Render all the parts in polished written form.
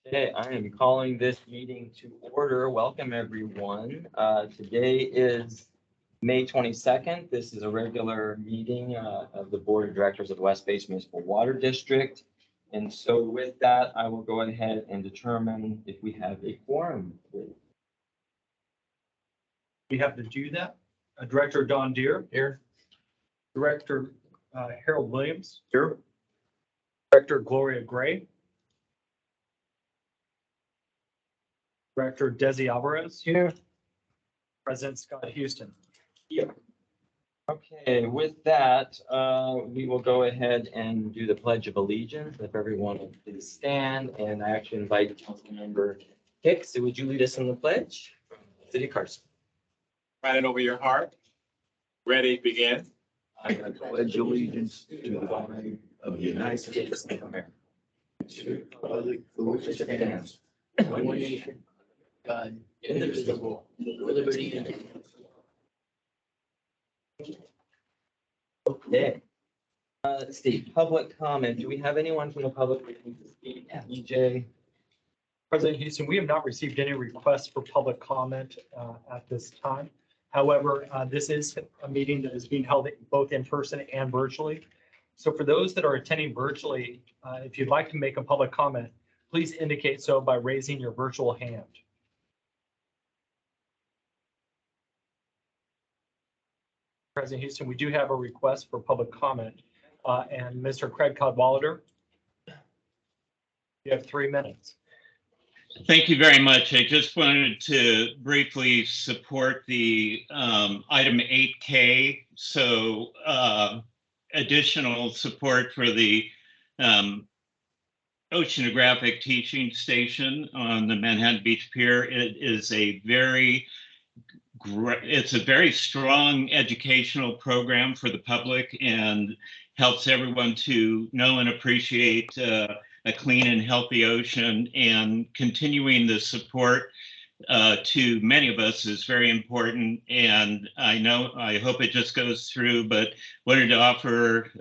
Okay, I am calling this meeting to order. Welcome, everyone. Today is May 22nd. This is a regular meeting of the Board of Directors of the West Basin Municipal Water District. And so with that, I will go ahead and determine if we have a quorum. We have to do that. Director Don Deere. Here. Director Harold Williams. Here. Director Gloria Gray. Director Desi Alvarez. Here. President Scott Houston. Here. Okay, with that, we will go ahead and do the Pledge of Allegiance. If everyone will please stand, and I actually invite Councilmember Hicks. Would you lead us in the pledge? City Carson. Write it over your heart. Ready, begin. I pledge allegiance to the flag of the United States of America, to the republic for which it stands, one nation, God, indivisible, with liberty and justice. Okay. Let's see, public comment. Do we have anyone from the public wishing to speak? EJ? President Houston, we have not received any requests for public comment at this time. However, this is a meeting that is being held both in person and virtually. So for those that are attending virtually, if you'd like to make a public comment, please indicate so by raising your virtual hand. President Houston, we do have a request for public comment. And Mr. Craig Cadwallader, you have 3 minutes. Thank you very much. I just wanted to briefly support the item 8K. So additional support for the oceanographic teaching station on the Manhattan Beach Pier. It's a very strong educational program for the public and helps everyone to know and appreciate a clean and healthy ocean, and continuing the support to many of us is very important. And I hope it just goes through, but wanted to offer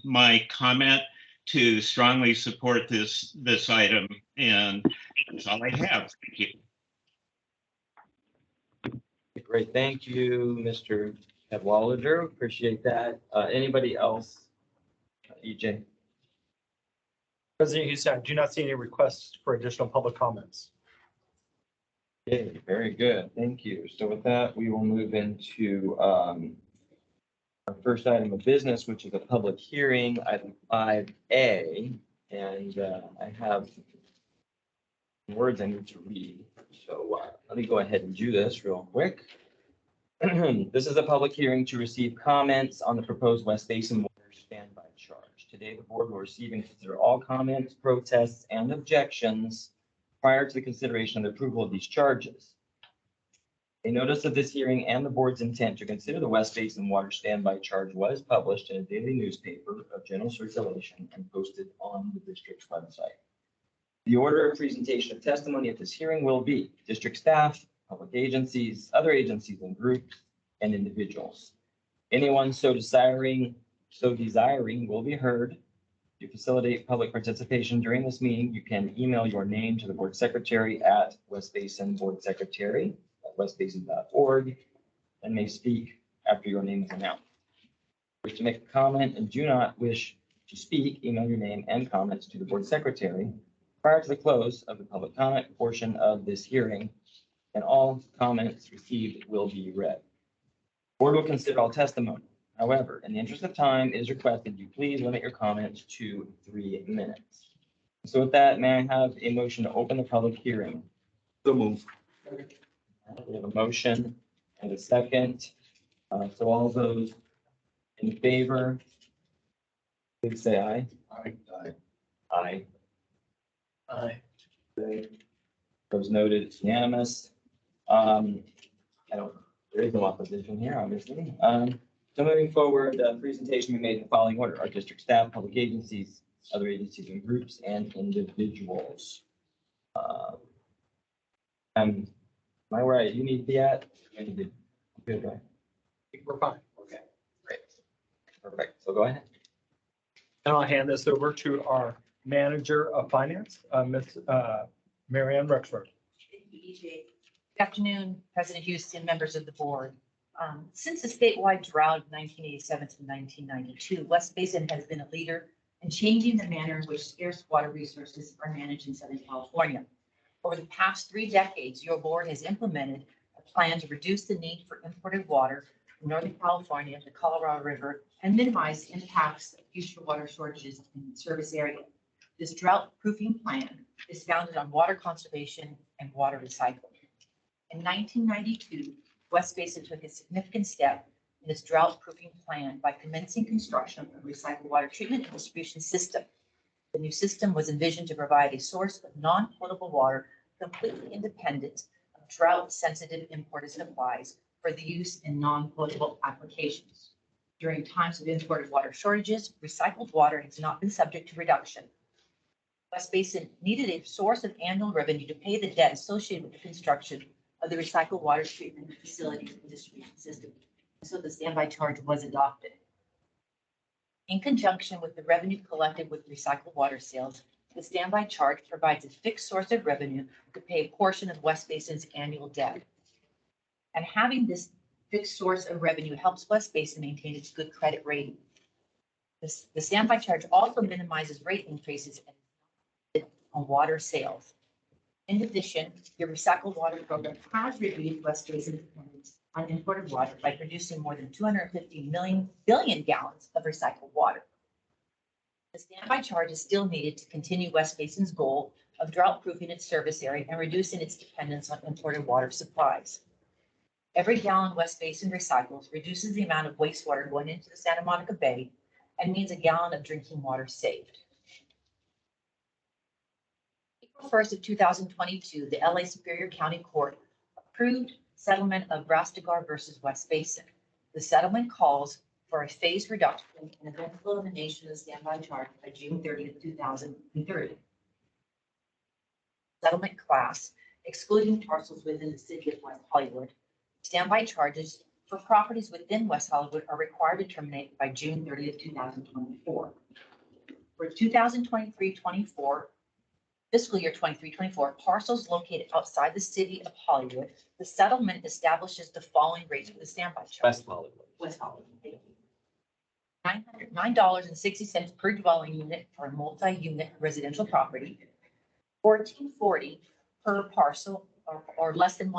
my comment to strongly support this item. And that's all I have. Thank you. Great, thank you, Mr. Cadwallader. Appreciate that. Anybody else? EJ? President Houston, I do not see any requests for additional public comments. Okay, very good. Thank you. So with that, we will move into our first item of business, which is a public hearing, item 5A. And I have words I need to read. So let me go ahead and do this real quick. This is a public hearing to receive comments on the proposed West Basin water standby charge. Today, the board will receive and consider all comments, protests, and objections prior to the consideration of the approval of these charges. A notice of this hearing and the board's intent to consider the West Basin water standby charge was published in a daily newspaper of general circulation and posted on the district's website. The order of presentation of testimony at this hearing will be district staff, public agencies, other agencies and groups, and individuals. Anyone so desiring will be heard. To facilitate public participation during this meeting, you can email your name to the board secretary at westbasinboardsecretary@westbasin.org and may speak after your name is announced. Wish to make a comment and do not wish to speak, email your name and comments to the board secretary prior to the close of the public comment portion of this hearing, and all comments received will be read. The board will consider all testimony. However, in the interest of time, it is requested you please limit your comments to 3 minutes. So with that, may I have a motion to open the public hearing? So move. We have a motion and a second. So all those in favor, please say aye. Aye. Aye. Aye. Those noted, it's unanimous. There is no opposition here, obviously. So moving forward, the presentation we made in the following order: our district staff, public agencies, other agencies and groups, and individuals. Am I where you need to be at? Good, right? We're fine. Okay, Great. Perfect. So go ahead. And I'll hand this over to our manager of finance, Ms. Mary Ann Rexford. Good afternoon, President Houston, members of the board. Since the statewide drought of 1987 to 1992, West Basin has been a leader in changing the manner in which scarce water resources are managed in Southern California. Over the past 3 decades, your board has implemented a plan to reduce the need for imported water from Northern California to the Colorado River and minimize the impacts of future water shortages in the service area. This drought-proofing plan is founded on water conservation and water recycling. In 1992, West Basin took a significant step in its drought-proofing plan by commencing construction of a recycled water treatment and distribution system. The new system was envisioned to provide a source of non-potable water completely independent of drought-sensitive imported supplies for the use in non-potable applications. During times of imported water shortages, recycled water has not been subject to reduction. West Basin needed a source of annual revenue to pay the debt associated with the construction of the recycled water treatment facilities and distribution system. So the standby charge was adopted. In conjunction with the revenue collected with recycled water sales, the standby charge provides a fixed source of revenue to pay a portion of West Basin's annual debt. And having this fixed source of revenue helps West Basin maintain its good credit rating. The standby charge also minimizes rate increases on water sales. In addition, your recycled water program has reduced West Basin's dependence on imported water by producing more than 250 billion gallons of recycled water. The standby charge is still needed to continue West Basin's goal of drought-proofing its service area and reducing its dependence on imported water supplies. Every gallon West Basin recycles reduces the amount of wastewater going into the Santa Monica Bay and means a gallon of drinking water saved. April 1st of 2022, the LA Superior County Court approved settlement of Rastegar versus West Basin. The settlement calls for a phased reduction and eventual elimination of the standby charge by June 30th, 2030. Settlement class, excluding parcels within the city of West Hollywood. Standby charges for properties within West Hollywood are required to terminate by June 30th, 2024. For 2023-24, fiscal year 23-24, parcels located outside the city of Hollywood, the settlement establishes the following rates for the standby charge. West Hollywood. West Hollywood. Thank you. $9.60 per dwelling unit for a multi-unit residential property. $14.40 per parcel or less than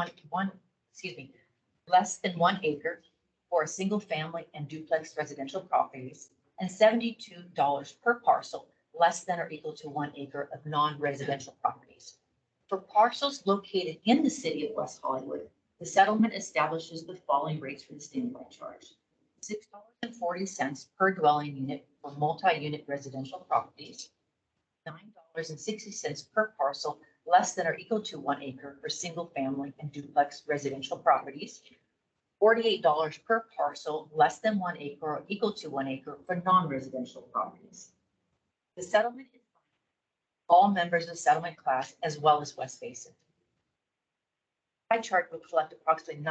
less than 1 acre for a single family and duplex residential properties, and $72 per parcel less than or equal to 1 acre of non-residential properties. For parcels located in the city of West Hollywood, the settlement establishes the following rates for the standby charge. $6.40 per dwelling unit for multi-unit residential properties, $9.60 per parcel less than or equal to 1 acre for single family and duplex residential properties, $48 per parcel less than 1 acre or equal to 1 acre for non-residential properties. The settlement is all members of the settlement class as well as West Basin. My chart will collect approximately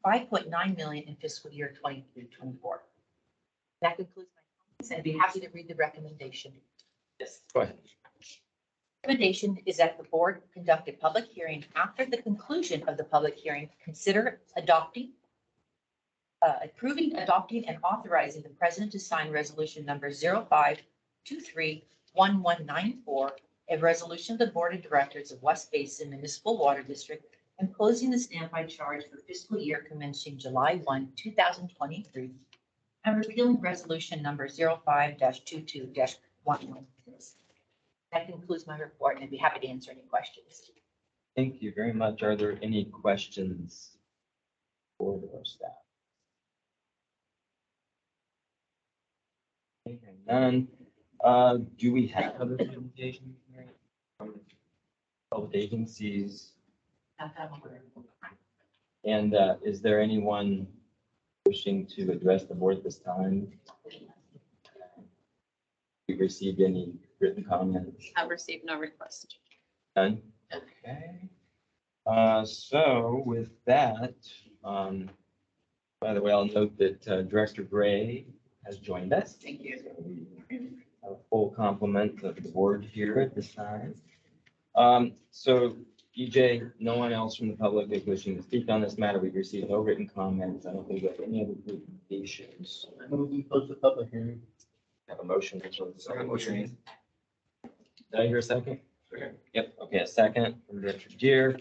5.9 million in fiscal year 23-24. That concludes my comments. I'd be happy to read the recommendation. Yes, go ahead. Recommendation is that the board conduct a public hearing after the conclusion of the public hearing, consider approving, adopting, and authorizing the president to sign resolution number 05231194, a resolution of the board of directors of West Basin Municipal Water District imposing the standby charge for fiscal year commencing July 1, 2023, and repealing resolution number 05-22-116. That concludes my report, and I'd be happy to answer any questions. Thank you very much. Are there any questions for our staff? Okay, none. Do we have other presentations from public agencies? Not that I'm aware of. And is there anyone wishing to address the board at this time? We received any written comments? Have received no request. None? Okay. So with that, by the way, I'll note that Director Gray has joined us. Thank you. A full complement of the board here at this time. So EJ, no one else from the public is wishing to speak on this matter. We've received no written comments. I don't think we have any other presentations. I move we close the public hearing. Have a motion. To close the second motion. Did I hear a second? Yep, okay, a second from Director Jeter.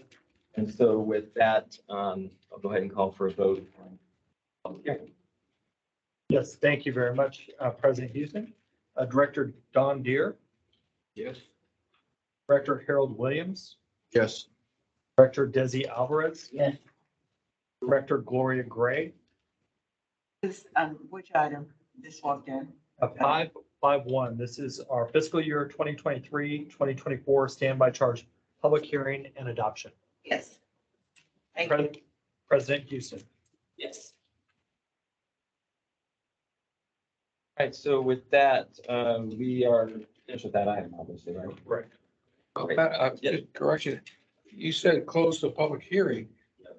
And so with that, I'll go ahead and call for a vote. Yes, thank you very much, President Houston. Director Don Deere, Yes. Director Harold Williams, Yes. Director Desi Alvarez, Yes. Director Gloria Gray. This, which item this walked in? 551, this is our fiscal year 2023-2024 standby charge, public hearing and adoption. Yes. Thank you. President Houston. Yes. All right, so with that, we are finished with that item, obviously, right? Right. Yep. Correction, you said close the public hearing.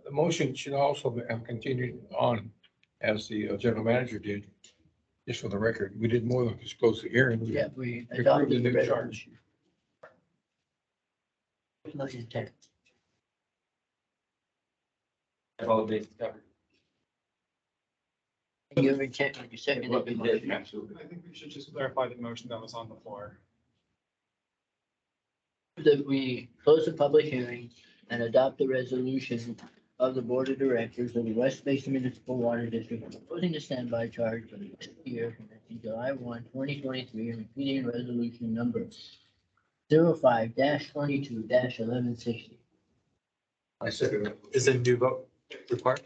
The motion should also have continued on as the general manager did. Just for the record, we did more than just close the hearing. We Yeah, we approved the adopted the new charge. resolution. Motion ten. Have all the bases covered. You ever check when you seconded the motion? Absolutely. I think we should just clarify the motion that was on the floor. That we close the public hearing and adopt the resolution of the Board of Directors of the West Basin Municipal Water District proposing the standby charge for the year commencing July 1, 2023, and repeating resolution number 05-22-1160. I second it. Is a new vote required?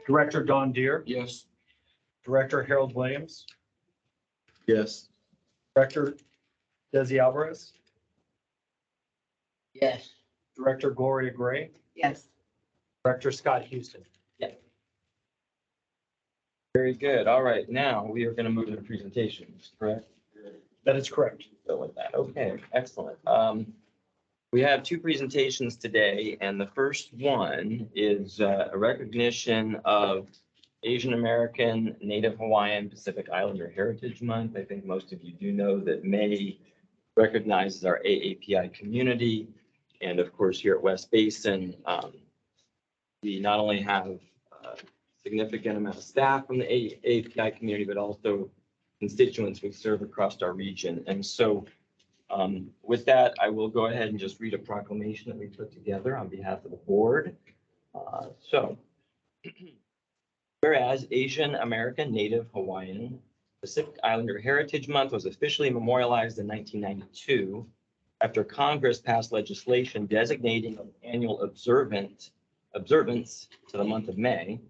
Director Don Deere, Yes. Director Harold Williams, Yes. Director Desi Alvarez, Yes. Director Gloria Gray, Yes. Director Scott Houston. Very good. All right, now we are going to move to the presentations, correct? That is correct. Go with that. Okay, excellent. We have two presentations today, and the first one is a recognition of Asian American, Native Hawaiian, Pacific Islander Heritage Month. I think most of you do know that May recognizes our AAPI community. And of course, here at West Basin, we not only have a significant amount of staff from the AAPI community, but also constituents we serve across our region. And so with that, I will go ahead and just read a proclamation that we put together on behalf of the board. Whereas Asian American, Native Hawaiian, Pacific Islander Heritage Month was officially memorialized in 1992 after Congress passed legislation designating an annual observance to the month of May.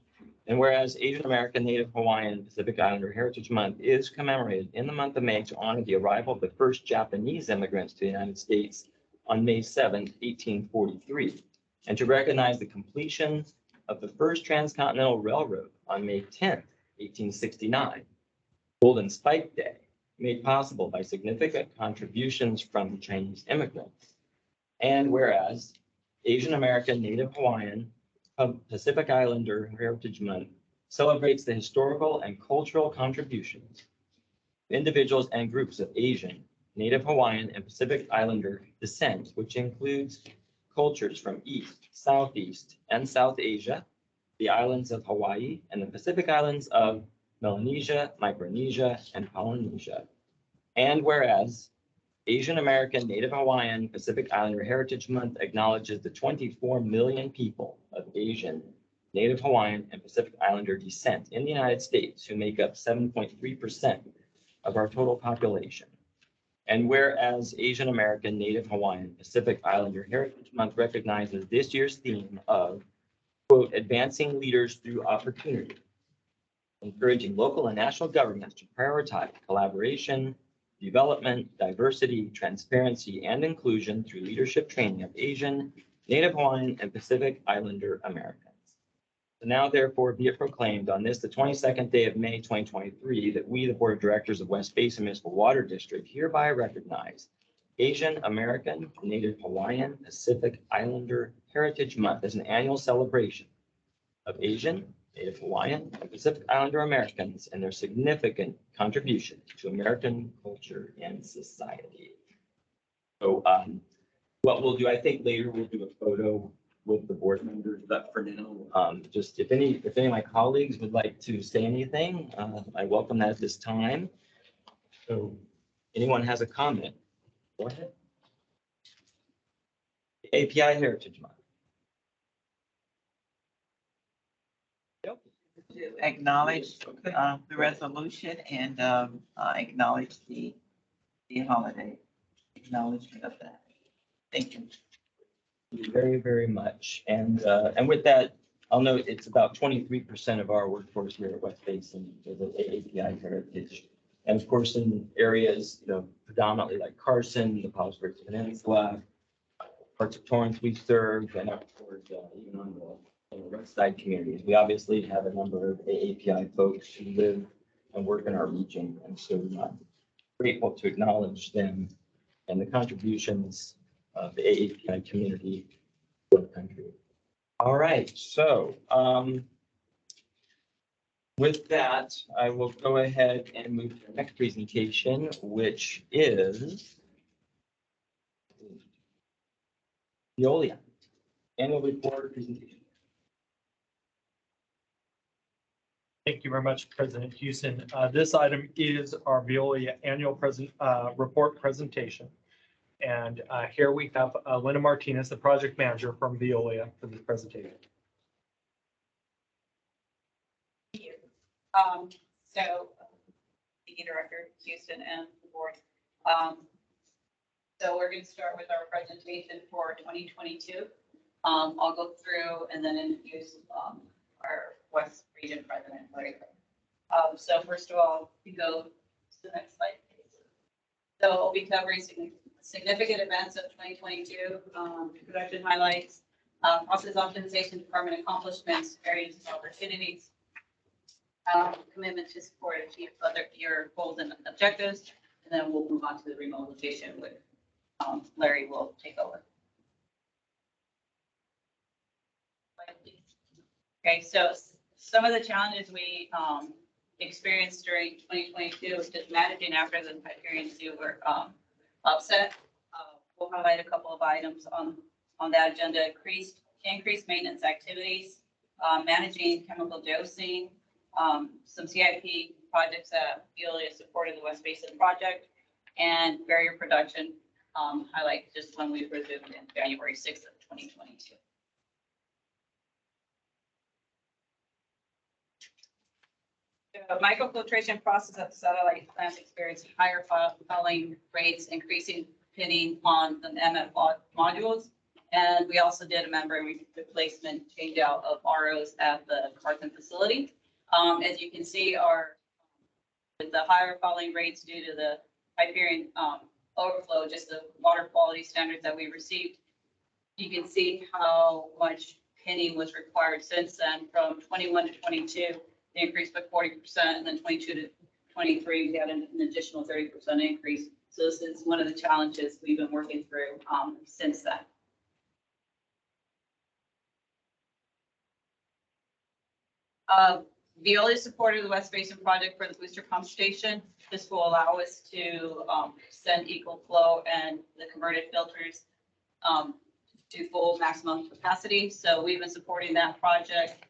And whereas Asian American, Native Hawaiian, Pacific Islander Heritage Month is commemorated in the month of May to honor the arrival of the first Japanese immigrants to the United States on May 7th, 1843, and to recognize the completion of the first transcontinental railroad on May 10th, 1869, Golden Spike Day, made possible by significant contributions from Chinese immigrants. And whereas Asian American, Native Hawaiian, Pacific Islander Heritage Month celebrates the historical and cultural contributions of individuals and groups of Asian, Native Hawaiian, and Pacific Islander descent, which includes cultures from East, Southeast, and South Asia, the islands of Hawaii, and the Pacific Islands of Melanesia, Micronesia, and Polynesia. And whereas Asian American, Native Hawaiian, Pacific Islander Heritage Month acknowledges the 24 million people of Asian, Native Hawaiian, and Pacific Islander descent in the United States who make up 7.3% of our total population. And whereas Asian American, Native Hawaiian, Pacific Islander Heritage Month recognizes this year's theme of, quote, advancing leaders through opportunity, encouraging local and national governments to prioritize collaboration, development, diversity, transparency, and inclusion through leadership training of Asian, Native Hawaiian, and Pacific Islander Americans. So now therefore be it proclaimed on this, the 22nd day of May, 2023, that we, the Board of Directors of West Basin Municipal Water District, hereby recognize Asian American, Native Hawaiian, Pacific Islander Heritage Month as an annual celebration of Asian, Native Hawaiian, and Pacific Islander Americans and their significant contribution to American culture and society. So what we'll do, I think later we'll do a photo with the board members, but for now, just if any of my colleagues would like to say anything, I welcome that at this time. So anyone has a comment? Go ahead. API Heritage Month. Yep. To acknowledge the resolution and acknowledge the holiday, acknowledgement of that. Thank you. Thank you very, very much. And with that, I'll note it's about 23% of our workforce here at West Basin is of API heritage. And of course, in areas, predominantly like Carson, the Palos Verdes Peninsula, parts of Torrance we serve, and of course, even on the west side communities. We obviously have a number of AAPI folks who live and work in our region. And so I'm grateful to acknowledge them and the contributions of the AAPI community for the country. All right, so with that, I will go ahead and move to the next presentation, which is Veolia annual report presentation. Thank you very much, President Houston. This item is our Veolia annual report presentation. And here we have Linda Martinez, the project manager from Veolia for this presentation. Thank you. The director, Houston, and the board. So we're going to start with our presentation for 2022. I'll go through and then introduce our West Region President, Larry. So first of all, we go to the next slide, please. So I'll be covering significant events of 2022, production highlights, process optimization, department accomplishments, areas of opportunities, commitment to support and achieve your goals and objectives, and then we'll move on to the remobilization with Larry will take over. Okay, so some of the challenges we experienced during 2022 was just managing after the Hyperion 2 were upset. We'll highlight a couple of items on that agenda: increased maintenance activities, managing chemical dosing, some CIP projects that Veolia supported the West Basin project, and barrier production, highlight just when we resumed in January 6th of 2022. The microfiltration process at the satellite plant experienced higher fouling rates, increasing pitting on the MF modules. And we also did a membrane replacement change out of ROs at the Carson facility. As you can see, with the higher fouling rates due to the Hyperion overflow, just the water quality standards that we received, you can see how much pinning was required since then. From 21 to 22, they increased by 40%, and then 22 to 23, we had an additional 30% increase. So this is one of the challenges we've been working through since then. Veolia supported the West Basin project for the booster pump station. This will allow us to send equal flow and the converted filters to full maximum capacity. So we've been supporting that project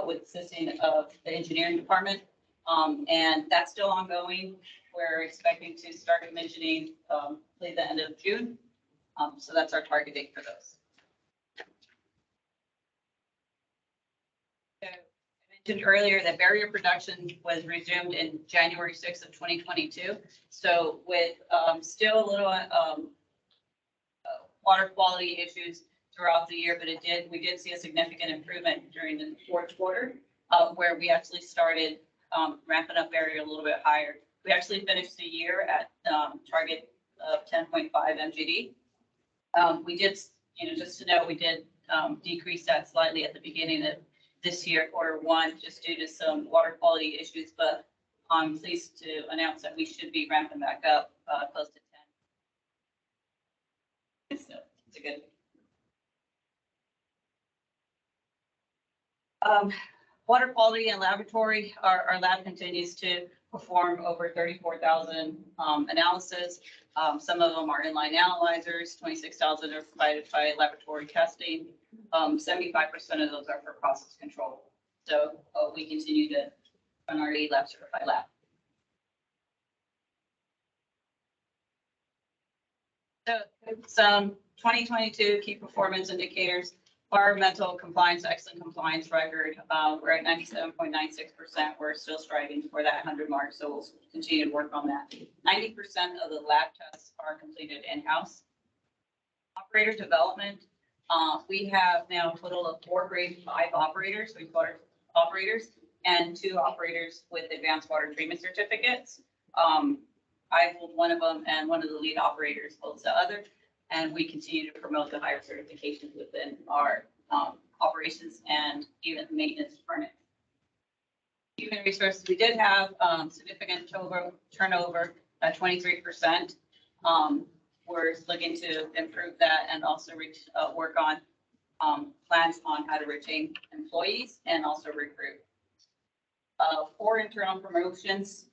with assisting of the engineering department. And that's still ongoing. We're expecting to start commissioning probably the end of June. So that's our target date for those. So I mentioned earlier that barrier production was resumed in January 6th of 2022. So with still a little water quality issues throughout the year, but we did see a significant improvement during the fourth quarter, where we actually started ramping up barrier a little bit higher. We actually finished the year at target of 10.5 MGD. We did, just to note, we did decrease that slightly at the beginning of this year, Q1, just due to some water quality issues, but I'm pleased to announce that we should be ramping back up close to 10. So it's a good. Water quality and laboratory, our lab continues to perform over 34,000 analysis. Some of them are inline analyzers, 26,000 are provided by laboratory testing. 75% of those are for process control. So we continue to run our lab certified lab. So some 2022 key performance indicators, environmental compliance, excellent compliance record. We're at 97.96%. We're still striving for that 100 mark, so we'll continue to work on that. 90% of the lab tests are completed in-house. Operator development, we have now a total of 4 grade 5 operators, operators, and 2 operators with advanced water treatment certificates. I hold one of them, and one of the lead operators holds the other. And we continue to promote the higher certifications within our operations and even maintenance department. Human resources, we did have significant turnover at 23%. We're looking to improve that and also work on plans on how to retain employees and also recruit. 4 internal promotions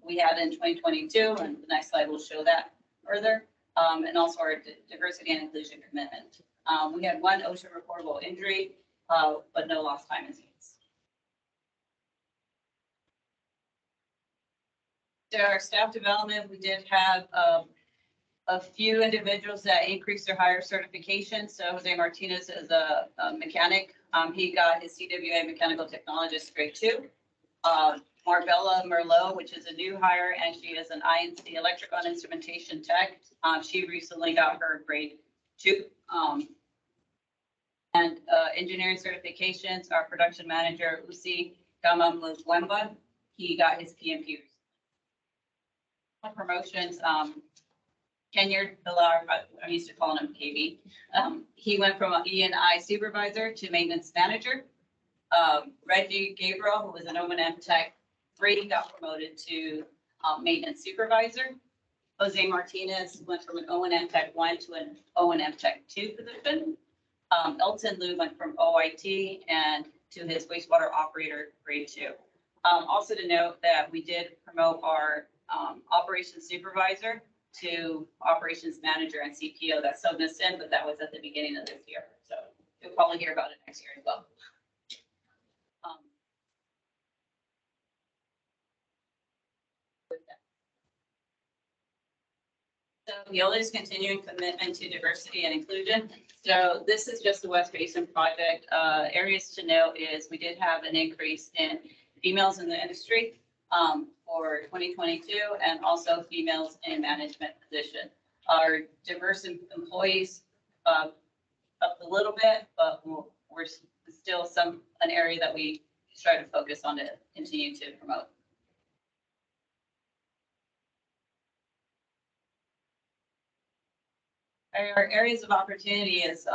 we had in 2022, and the next slide will show that further, and also our diversity and inclusion commitment. We had 1 OSHA reportable injury, but no lost time incidents. So our staff development, we did have a few individuals that increased their higher certification. So Jose Martinez is a mechanic. He got his CWA mechanical technologist grade 2. Marbella Merlot, which is a new hire, and she is an INC electrical and instrumentation tech. She recently got her grade 2. And engineering certifications, our production manager, Usi Gamamwemba, he got his PMP. Promotions, Kenyer Villar, I'm used to calling him KB. He went from an E&I supervisor to maintenance manager. Reggie Gabriel, who was an O&M tech 3, got promoted to maintenance supervisor. Jose Martinez went from an O&M tech 1 to an O&M tech 2 position. Elton Liu went from OIT and to his wastewater operator grade 2. Also to note that we did promote our operations supervisor to operations manager and CPO. That's so missed in, but that was at the beginning of this year. So you'll probably hear about it next year as well. So Veolia's continuing commitment to diversity and inclusion. So this is just the West Basin project. Areas to note is we did have an increase in females in the industry for 2022, and also females in management position. Our diverse employees up a little bit, but we're still an area that we try to focus on to continue to promote. Our areas of opportunity is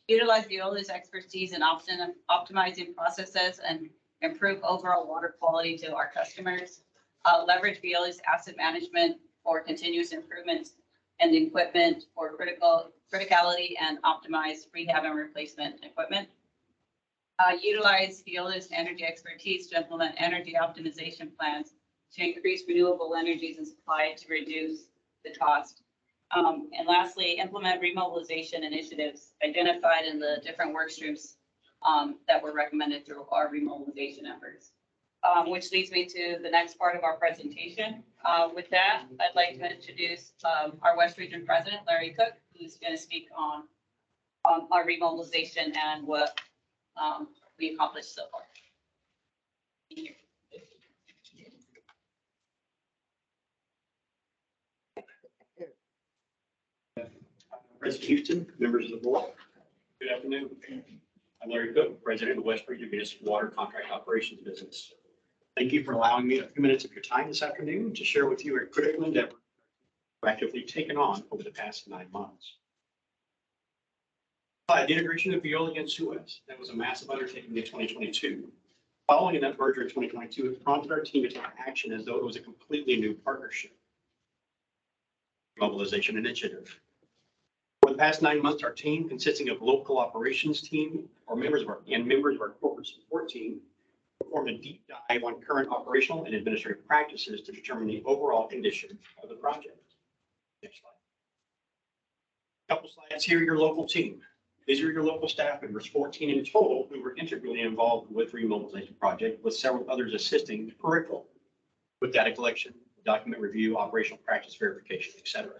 utilize Veolia's expertise in optimizing processes and improve overall water quality to our customers. Leverage Veolia's asset management for continuous improvements and equipment for criticality and optimize rehab and replacement equipment. Utilize Veolia's energy expertise to implement energy optimization plans to increase renewable energies and supply to reduce the cost. And lastly, implement remobilization initiatives identified in the different work streams that were recommended through our remobilization efforts. Which leads me to the next part of our presentation. With that, I'd like to introduce our West Region President, Larry Cook, who's going to speak on our remobilization and what we accomplished so far. President Houston, members of the board, good afternoon. I'm Larry Cook, President of the West Region Municipal Water Contract Operations Business. Thank you for allowing me a few minutes of your time this afternoon to share with you a critical endeavor we've actively taken on over the past 9 months. The integration of Veolia and Suez, that was a massive undertaking in 2022. Following that merger in 2022, it prompted our team to take action as though it was a completely new partnership. Mobilization initiative. For the past 9 months, our team, consisting of local operations team or members of our corporate support team, performed a deep dive on current operational and administrative practices to determine the overall condition of the project. Next slide. Couple slides here, your local team. These are your local staff members, 14 in total, who were integrally involved with the remobilization project, with several others assisting peripheral with data collection, document review, operational practice verification, etc.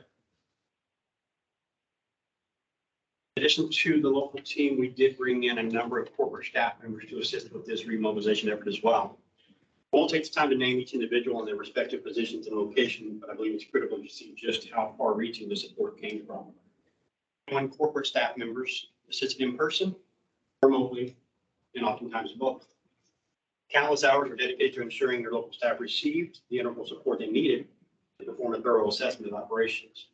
In addition to the local team, we did bring in a number of corporate staff members to assist with this remobilization effort as well. I won't take the time to name each individual in their respective positions and location, but I believe it's critical to see just how far-reaching the support came from. One corporate staff members assisted in person, remotely, and oftentimes both. Countless hours were dedicated to ensuring their local staff received the integral support they needed to perform a thorough assessment of operations.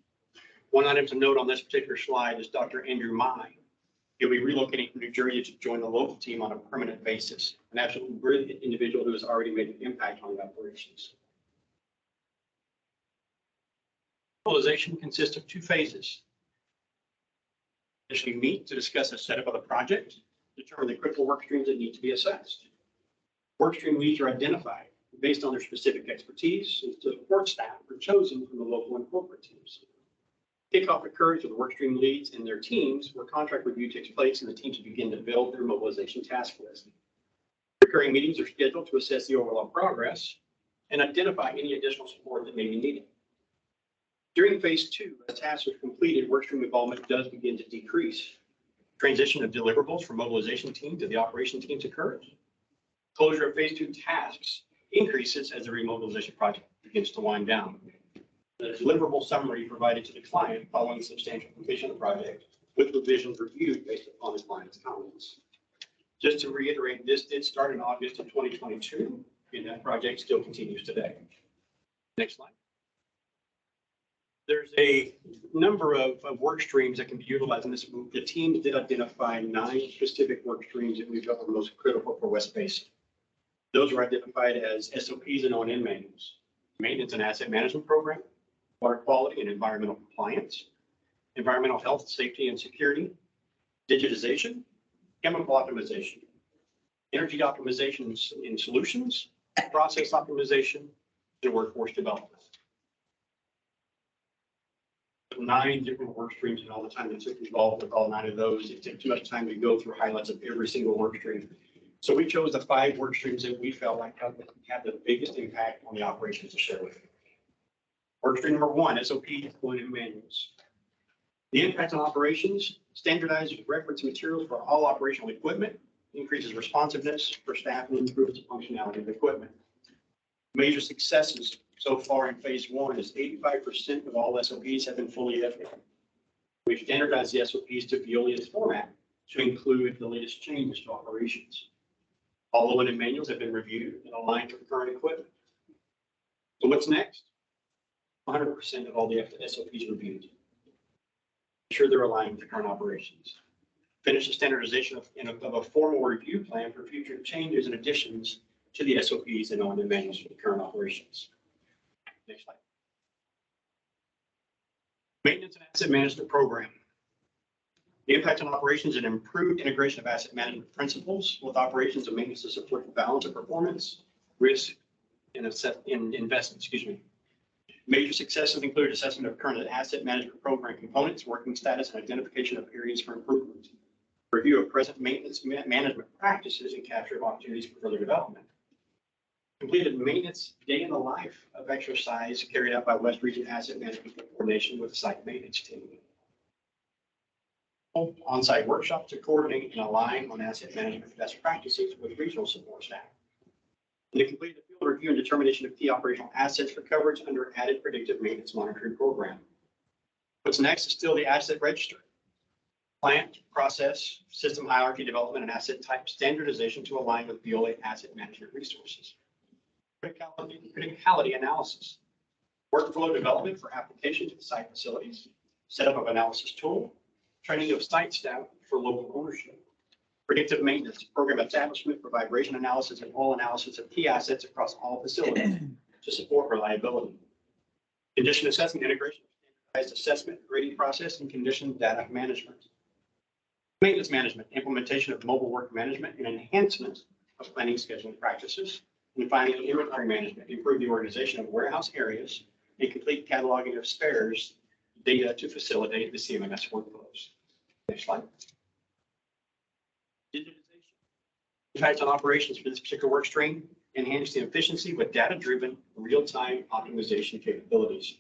One item to note on this particular slide is Dr. Andrew Mai. He'll be relocating from New Jersey to join the local team on a permanent basis, an absolutely brilliant individual who has already made an impact on the operations. Mobilization consists of two phases. Initially meet to discuss a setup of the project, determine the critical work streams that need to be assessed. Work stream leads are identified based on their specific expertise, and support staff are chosen from the local and corporate teams. Kickoff occurs with the workstream leads and their teams, where contract review takes place and the teams begin to build their mobilization task list. Recurring meetings are scheduled to assess the overall progress and identify any additional support that may be needed. During phase two, as tasks are completed, workstream involvement does begin to decrease. Transition of deliverables from mobilization team to the operation teams occurs. Closure of phase two tasks increases as the remobilization project begins to wind down. The deliverable summary provided to the client following substantial completion of the project, with revisions reviewed based upon the client's comments. Just to reiterate, this did start in August of 2022, and that project still continues today. Next slide. There's a number of work streams that can be utilized in this move. The teams did identify 9 specific work streams that we felt were most critical for West Basin. Those were identified as SOPs and O&M manuals, maintenance and asset management program, water quality and environmental compliance, environmental health, safety and security, digitization, chemical optimization, energy optimization in solutions, process optimization, and workforce development. 9 different work streams, and all the time that took involved with all 9 of those, it took too much time to go through highlights of every single work stream. So we chose the 5 work streams that we felt like had the biggest impact on the operations to share with you. Work stream number 1, SOP deployment manuals. The impact on operations: standardizes reference materials for all operational equipment, increases responsiveness for staff, and improves the functionality of the equipment. Major successes so far in phase 1 is 85% of all SOPs have been fully implemented. We've standardized the SOPs to Veolia's format to include the latest changes to operations. All O&M manuals have been reviewed and aligned with current equipment. So what's next? 100% of all the SOPs reviewed. Ensure they're aligned with the current operations. Finish the standardization of a formal review plan for future changes and additions to the SOPs and O&M manuals for the current operations. Next slide. Maintenance and asset management program. The impact on operations and improved integration of asset management principles with operations and maintenance to support the balance of performance, risk, and investment. Major successes include assessment of current asset management program components, working status, and identification of areas for improvement. Review of present maintenance management practices and capture of opportunities for further development. Completed maintenance day in the life of exercise carried out by West Region Asset Management coordination with the site maintenance team. On-site workshops to coordinate and align on asset management best practices with regional support staff. And to complete the field review and determination of key operational assets for coverage under added predictive maintenance monitoring program. What's next is still the asset register. Plant, process, system hierarchy development, and asset type standardization to align with Veolia asset management resources. Criticality analysis. Workflow development for application to the site facilities. Setup of analysis tool. Training of site staff for local ownership. Predictive maintenance program establishment for vibration analysis and all analysis of key assets across all facilities to support reliability. Condition assessment integration, standardized assessment, grading process, and condition data management. Maintenance management, implementation of mobile work management and enhancement of planning scheduling practices. And finally, inventory management, improve the organization of warehouse areas and complete cataloging of spares data to facilitate the CMMS workflows. Next slide. Digitization. Impact on operations for this particular work stream, enhance the efficiency with data-driven, real-time optimization capabilities.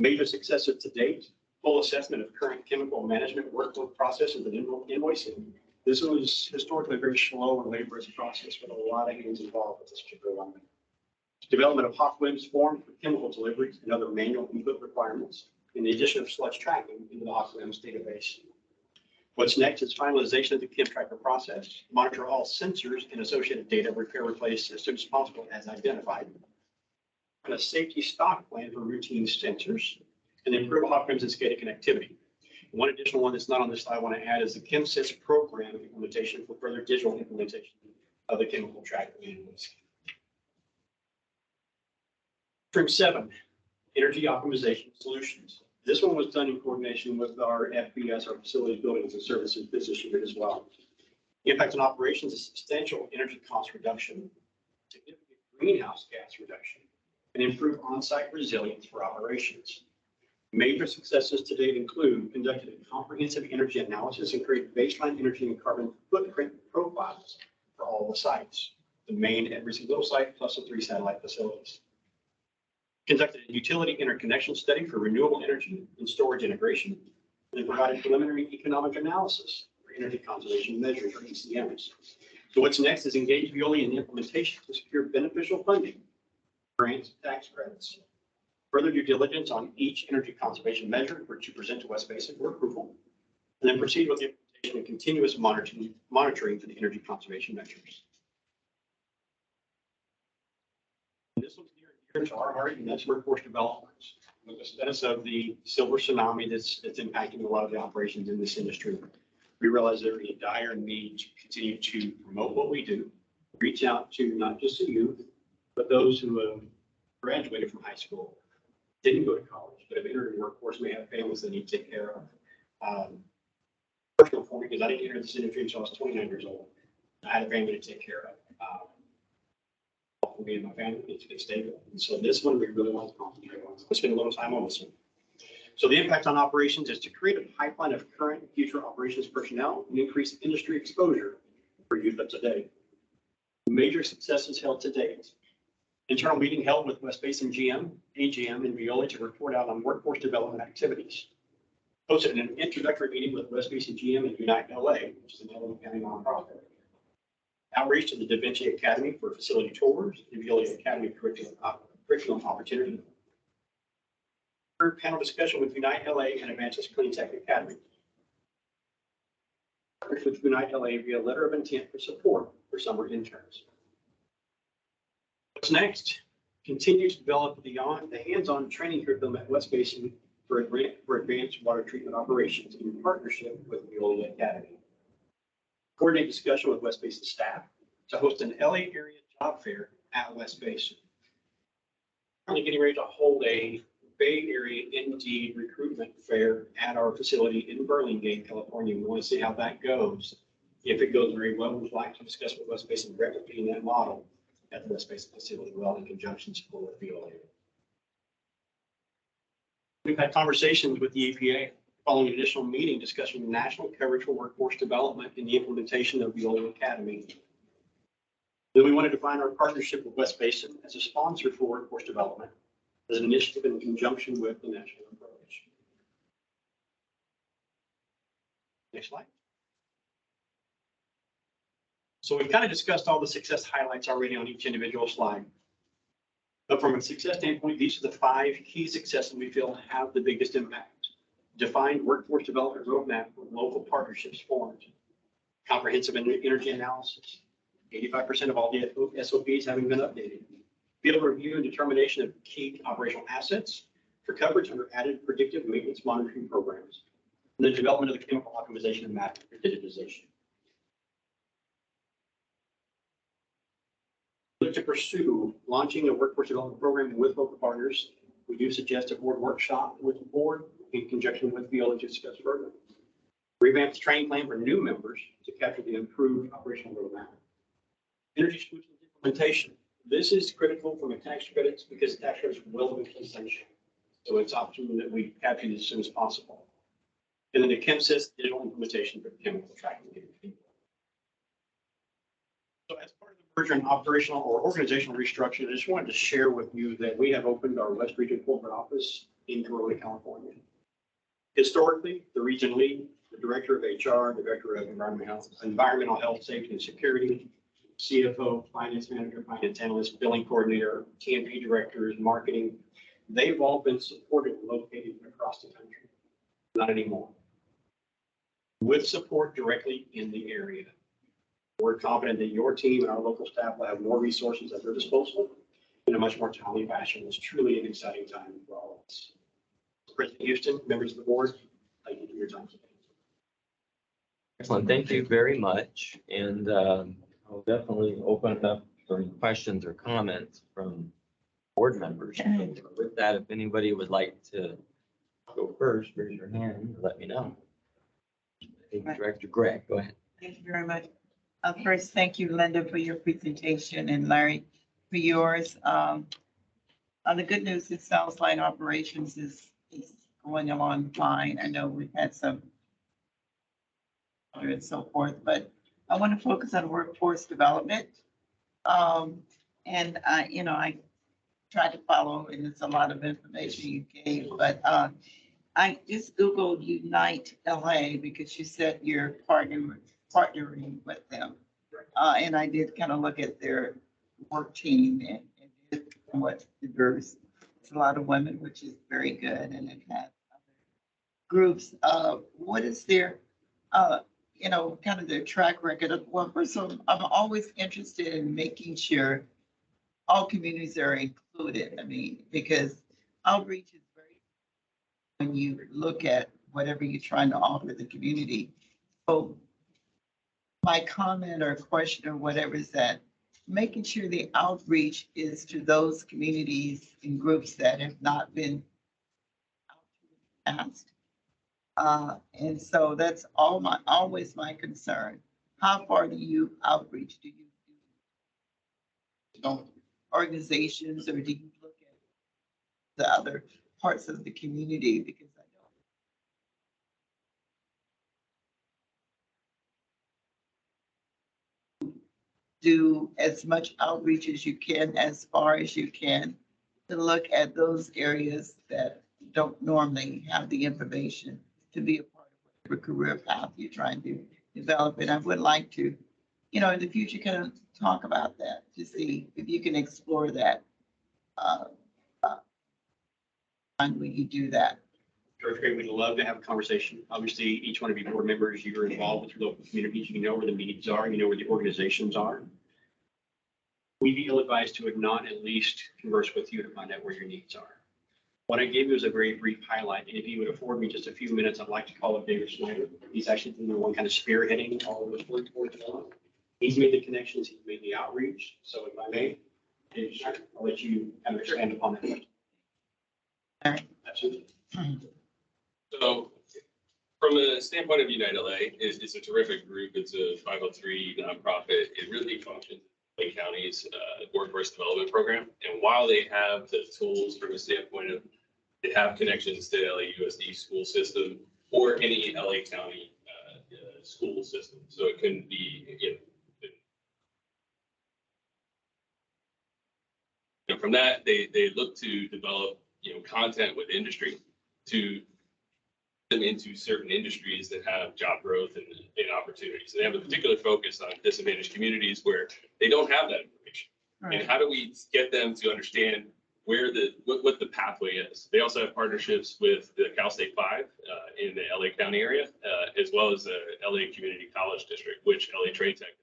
Major successes to date, full assessment of current chemical management workflow processes and invoicing. This was historically a very slow and laborious process with a lot of hands involved with this particular one. Development of hot WIMS form for chemical deliveries and other manual input requirements, and the addition of sludge tracking into the hot WIMS database. What's next is finalization of the chem tracker process, monitor all sensors and associated data, repair, replace as soon as possible as identified. And a safety stock plan for routine sensors, and improve hot WIMS and SCADA connectivity. One additional one that's not on this slide I want to add is the ChemSys program implementation for further digital implementation of the chemical tracker manuals. Stream 7, energy optimization solutions. This one was done in coordination with our FBS, our Facilities, Buildings and Services business unit as well. The impact on operations is substantial energy cost reduction, significant greenhouse gas reduction, and improved on-site resilience for operations. Major successes to date include conducted a comprehensive energy analysis and created baseline energy and carbon footprint profiles for all the sites, the main every single site plus the 3 satellite facilities. Conducted a utility interconnection study for renewable energy and storage integration, and provided preliminary economic analysis for energy conservation measures or ECMs. So what's next is engage Veolia in the implementation to secure beneficial funding, grants, tax credits. Further due diligence on each energy conservation measure which you present to West Basin for approval, and then proceed with the implementation and continuous monitoring for the energy conservation measures. And this one's near and dear to our heart, and that's workforce development. With the status of the silver tsunami that's impacting a lot of the operations in this industry, we realize there is a dire need to continue to promote what we do, reach out to not just the youth, but those who have graduated from high school, didn't go to college, but have entered the workforce, may have families they need to take care of. Personal for me, because I didn't enter this industry until I was 29 years old. I had a family to take care of. For me and my family, it's stable. And so this one we really want to concentrate on. So let's spend a little time on this one. So the impact on operations is to create a pipeline of current and future operations personnel and increase industry exposure for youth up to date. Major successes held to date. Internal meeting held with West Basin GM, AGM, and Veolia to report out on workforce development activities. Hosted an introductory meeting with West Basin GM and Unite LA, which is an LA County nonprofit. Outreach to the Da Vinci Academy for facility tours, the Veolia Academy curriculum opportunity. Third panel discussion with Unite LA and Advances Clean Tech Academy. With Unite LA via letter of intent for support for summer interns. What's next? Continue to develop the hands-on training curriculum at West Basin for advanced water treatment operations in partnership with Veolia Academy. Coordinate discussion with West Basin staff to host an LA area job fair at West Basin. Currently getting ready to hold a Bay Area Indeed recruitment fair at our facility in Burlingame, California. We want to see how that goes. If it goes very well, we'd like to discuss with West Basin replicating that model at the West Basin facility, well, in conjunction with Veolia. We've had conversations with the EPA following an additional meeting discussing national coverage for workforce development and the implementation of Veolia Academy. Then we wanted to find our partnership with West Basin as a sponsor for workforce development as an initiative in conjunction with the national approach. Next slide. So we've kind of discussed all the success highlights already on each individual slide. But from a success standpoint, these are the 5 key successes we feel have the biggest impact. Defined workforce development roadmap with local partnerships formed. Comprehensive energy analysis. 85% of all the SOPs having been updated. Field review and determination of key operational assets for coverage under added predictive maintenance monitoring programs. And the development of the chemical optimization and map for digitization. Look to pursue launching a workforce development program with local partners. We do suggest a board workshop with the board in conjunction with Veolia to discuss further. Revamp the training plan for new members to capture the improved operational roadmap. Energy solutions implementation. This is critical from a tax credits because tax credits are relevant to consumption. So it's optional that we capture this as soon as possible. And then the ChemSys digital implementation for chemical tracking. So as part of the merger and operational or organizational restructuring, I just wanted to share with you that we have opened our West Region corporate office in Corona, California. Historically, the region lead, the director of HR, the director of environmental health, safety and security, CFO, finance manager, finance analyst, billing coordinator, TNP directors, marketing, they've all been supported and located across the country. Not anymore. With support directly in the area. We're confident that your team and our local staff will have more resources at their disposal in a much more timely fashion. It's truly an exciting time for all of us. President Houston, members of the board, thank you for your time today. Excellent. Thank you very much. And I'll definitely open it up for questions or comments from board members. With that, if anybody would like to go first, raise your hand and let me know. I think Director Greg, go ahead. Thank you very much. First, thank you, Linda, for your presentation, and Larry for yours. The good news is Southline operations is going along fine. I know we've had some and so forth, but I want to focus on workforce development. And I tried to follow, and it's a lot of information you gave, but I just Googled Unite LA because you said you're partnering with them. And I did kind of look at their work team and did somewhat diverse. It's a lot of women, which is very good, and it has other groups. What is their, kind of their track record of, well, first of all, I'm always interested in making sure all communities are included. I mean, because outreach is very, when you look at whatever you're trying to offer the community. So my comment or question or whatever is that making sure the outreach is to those communities and groups that have not been asked. And so that's always my concern. How far do you outreach? Do you do organizations, or do you look at the other parts of the community? Because I don't do as much outreach as you can, as far as you can, to look at those areas that don't normally have the information to be a part of whatever career path you're trying to develop. And I would like to, in the future, kind of talk about that to see if you can explore that. And when you do that. George, great. We'd love to have a conversation. Obviously, each one of you board members, you're involved with your local communities. You know where the needs are. You know where the organizations are. We'd be ill-advised to not at least converse with you to find out where your needs are. What I gave you is a very brief highlight. And if you would afford me just a few minutes, I'd like to call up David Snyder. He's actually the one kind of spearheading all of this work towards development. He's made the connections. He's made the outreach. So if I may, David Snyder, I'll let you kind of expand upon that question. All right. Absolutely. So from a standpoint of Unite LA, it's a terrific group. It's a 503 nonprofit. It really functions in LA County's workforce development program. And while they have the tools from a standpoint of they have connections to LAUSD school system or any LA County school system. So it can be, from that, they look to develop, content with industry to them into certain industries that have job growth and opportunities. They have a particular focus on disadvantaged communities where they don't have that information. Right. And how do we get them to understand where what the pathway is? They also have partnerships with the Cal State 5 in the LA County area, as well as the LA Community College District, which LA Trade Tech.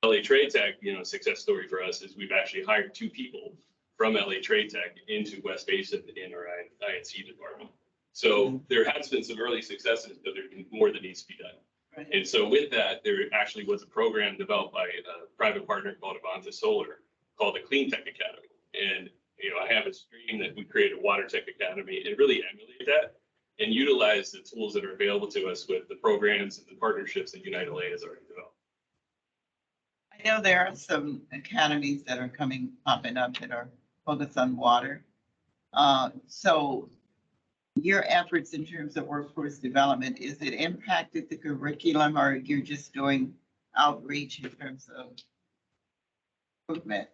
LA Trade Tech, success story for us is we've actually hired 2 people from LA Trade Tech into West Basin in our INC department. So there has been some early successes, but there's more that needs to be done. Right. And so with that, there actually was a program developed by a private partner called Avanta Solar called the Clean Tech Academy. And, I have a stream that we created a Water Tech Academy and really emulate that and utilize the tools that are available to us with the programs and the partnerships that Unite LA has already developed. I know there are some academies that are popping up that are focused on water. So your efforts in terms of workforce development, is it impacted the curriculum or you're just doing outreach in terms of improvement?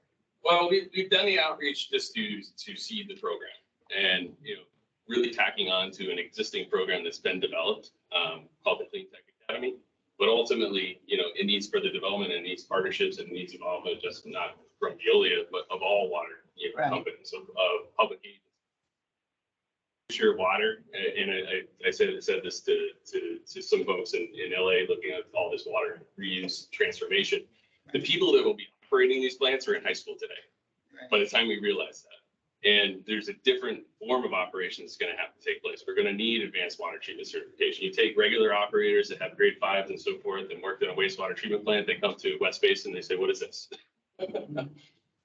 Well, we've done the outreach just to seed the program and, really tacking on to an existing program that's been developed, called the Clean Tech Academy. But ultimately, it needs further development and needs partnerships and needs involvement, just not from Veolia, but of all water Right. companies, of public agencies. Sure, water, and I said this to some folks in LA looking at all this water reuse transformation. The people that will be operating these plants are in high school today. Right. By the time we realize that. And there's a different form of operation that's going to have to take place. We're going to need advanced water treatment certification. You take regular operators that have grade 5s and so forth and worked in a wastewater treatment plant, they come to West Basin, they say, what is this?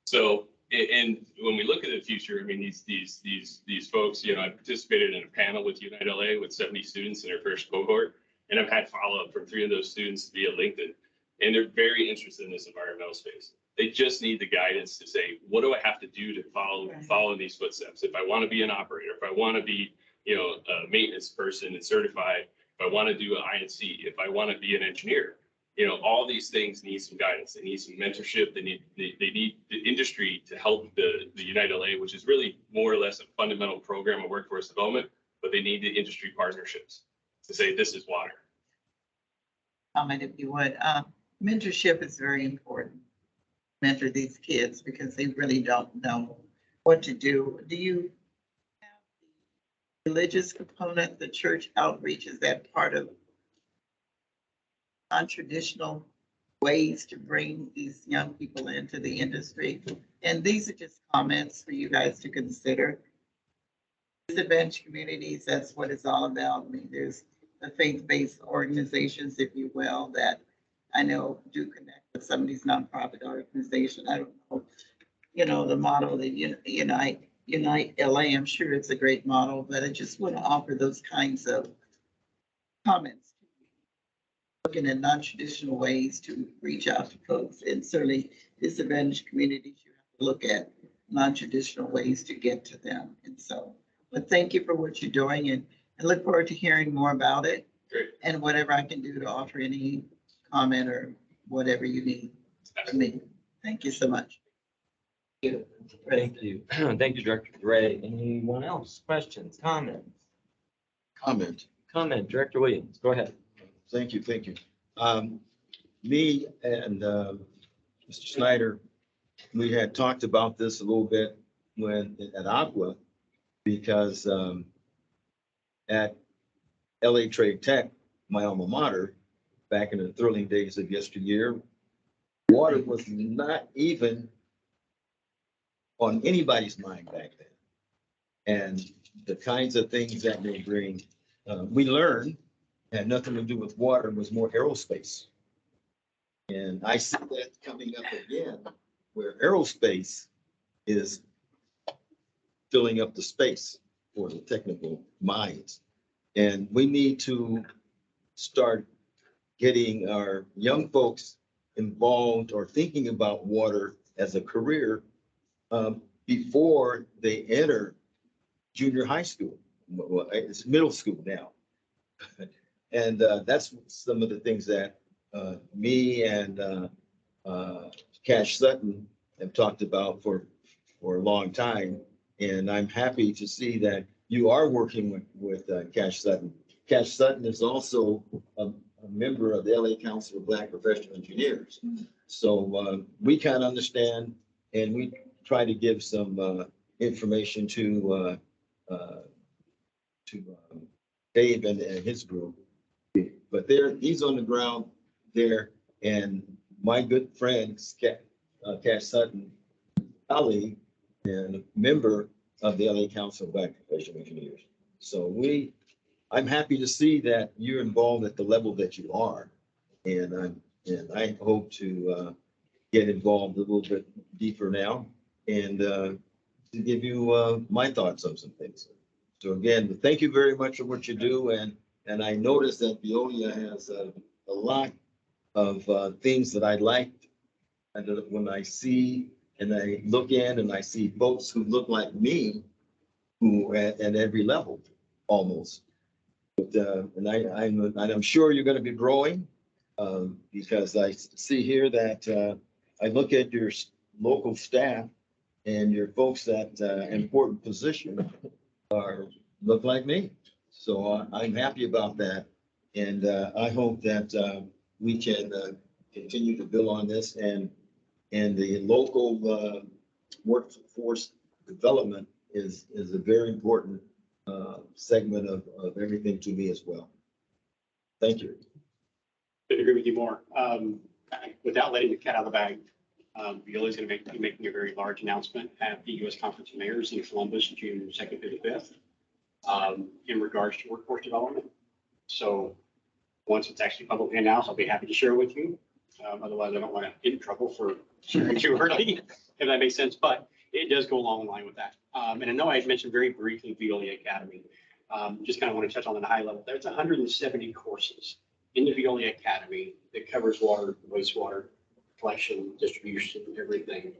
So, and when we look at the future, I mean, these folks, I participated in a panel with Unite LA with 70 students in their first cohort, and I've had follow-up from 3 of those students via LinkedIn, and they're very interested in this environmental space. They just need the guidance to say, what do I have to do to follow these footsteps? If I want to be an operator, if I want to be, a maintenance person and certified, if I want to do an INC, if I want to be an engineer, all these things need some guidance. They need some mentorship. They need the industry to help the Unite LA, which is really more or less a fundamental program of workforce development, but they need the industry partnerships to say, this is water. Comment if you would. Mentorship is very important. Mentor these kids because they really don't know what to do. Do you have the religious component, the church outreach? Is that part of non-traditional ways to bring these young people into the industry? And these are just comments for you guys to consider. Disadvantaged communities, that's what it's all about. I mean, there's the faith-based organizations, if you will, that I know do connect with some of these nonprofit organizations. I don't know, the model that Unite LA, I'm sure it's a great model, but I just want to offer those kinds of comments. Looking at non-traditional ways to reach out to folks, and certainly disadvantaged communities, you have to look at non-traditional ways to get to them. And so, but thank you for what you're doing, and I look forward to hearing more about it. Great. And whatever I can do to offer any comment or whatever you need from me. Thank you so much. Thank you. Thank you, Director Gray. Anyone else? Questions, comments? Comment, Director Williams, go ahead. Thank you. Me and Mr. Snyder, we had talked about this a little bit when at Aqua, because at LA Trade Tech, my alma mater, back in the thrilling days of yesteryear, water was not even on anybody's mind back then. And the kinds of things that they bring, we learned had nothing to do with water, it was more aerospace. And I see that coming up again, where aerospace is filling up the space for the technical minds. And we need to start getting our young folks involved or thinking about water as a career before they enter junior high school. Well, it's middle school now. And that's some of the things that me and Cash Sutton have talked about for a long time. And I'm happy to see that you are working with Cash Sutton. Cash Sutton is also a member of the LA Council of Black Professional Engineers. So we kind of understand, and we try to give some information to Dave and his group. But he's on the ground there, and my good friend, Cash Sutton, colleague and a member of the LA Council of Black Professional Engineers. So I'm happy to see that you're involved at the level that you are. And I hope to get involved a little bit deeper now and to give you my thoughts on some things. So again, thank you very much for what you do. And I noticed that Veolia has a lot of things that I liked And when I see and I look in and I see folks who look like me, who at every level almost. But, I'm sure you're going to be growing because I see here that I look at your local staff and your folks that important position look like me. So I'm happy about that. And I hope that we can continue to build on this and the local workforce development is a very important segment of everything to me as well. Thank you. Couldn't agree with you more. Without letting the cat out of the bag, Veolia's going to be making a very large announcement at the U.S. Conference of Mayors in Columbus, June 2nd through the 5th, in regards to workforce development. So once it's actually publicly announced, I'll be happy to share with you. Otherwise, I don't want to get in trouble for sharing too early, if that makes sense. But it does go along in line with that. And I know I had mentioned very briefly Veolia Academy. Just kind of want to touch on the high level. There's 170 courses in the Veolia Academy that covers water, wastewater, collection, distribution, everything.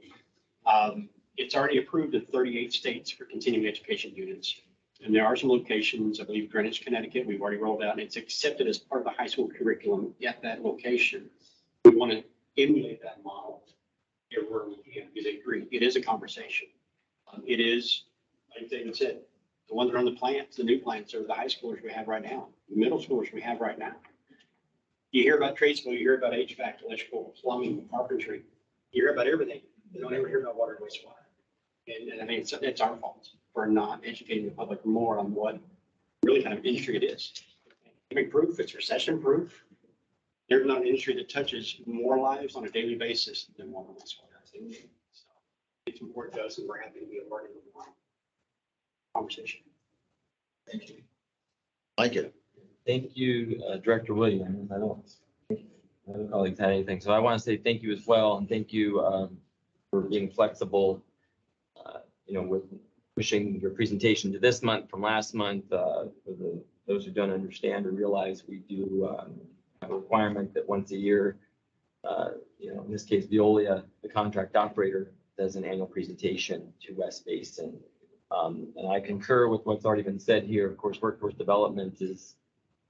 It's already approved in 38 states for continuing education units. And there are some locations, I believe Greenwich, Connecticut, we've already rolled out, and it's accepted as part of the high school curriculum at that location. We want to emulate that model everywhere we can, because I agree, it is a conversation. It is, like David said, the ones that are on the plants, the new plants are the high schoolers we have right now, the middle schoolers we have right now. You hear about trade school, you hear about HVAC, electrical, plumbing, carpentry, you hear about everything. You don't ever hear about water and wastewater. And I think it's our fault for not educating the public more on what really kind of industry it is. Pandemic proof, it's recession proof. There's not an industry that touches more lives on a daily basis than water and wastewater. So it's important to us, and we're happy to be a part of the conversation. Thank you. Like it. Thank you, Director Williams. I don't colleagues had anything. So I want to say thank you as well. And thank you for being flexible, with pushing your presentation to this month from last month. For those who don't understand or realize, we do have a requirement that once a year, in this case, Veolia, the contract operator, does an annual presentation to West Basin. And I concur with what's already been said here. Of course, workforce development is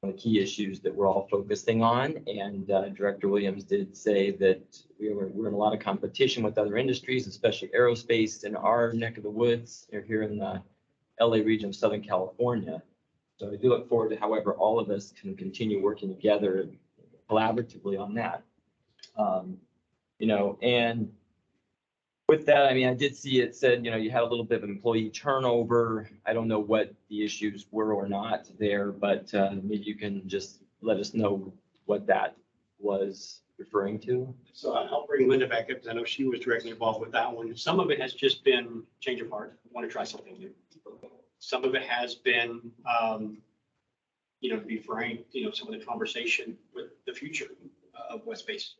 one of the key issues that we're all focusing on. And Director Williams did say that we're in a lot of competition with other industries, especially aerospace in our neck of the woods here in the LA region of Southern California. So I do look forward to however all of us can continue working together collaboratively on that. And with that, I mean, I did see it said, you had a little bit of employee turnover. I don't know what the issues were or not there, but maybe you can just let us know what that was referring to. So I'll bring Linda back up because I know she was directly involved with that one. Some of it has just been change of heart, want to try something new. Some of it has been, to be frank, some of the conversation with the future of West Basin.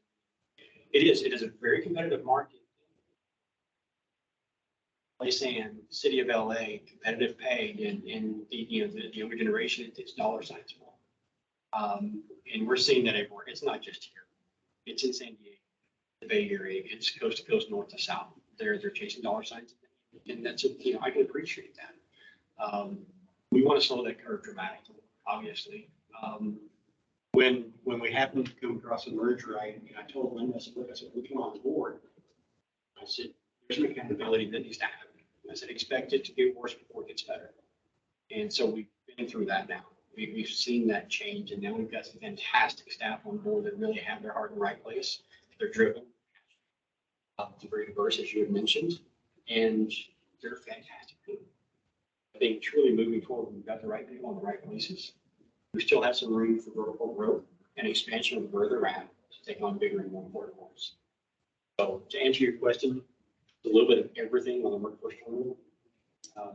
It is a very competitive market. Basin, city of LA, competitive pay, and the younger generation, it's dollar signs more. And we're seeing that everywhere. It's not just here. It's in San Diego, the Bay Area. It's coast to coast, north to south. They're chasing dollar signs, and that's I can appreciate that. We want to slow that curve dramatically, obviously. When we happened to come across a merger, I told Linda, I said, we come on board. I said, there's an accountability that needs to happen. I said, expect it to get worse before it gets better. And so we've been through that now. We've seen that change, and now we've got some fantastic staff on board that really have their heart in the right place. They're driven. They're very diverse, as you had mentioned, and they're fantastic. I think truly moving forward, we've got the right people in the right places. We still have some room for vertical growth and expansion of where they're at to take on bigger and more important roles. So to answer your question, a little bit of everything on the workforce turnover.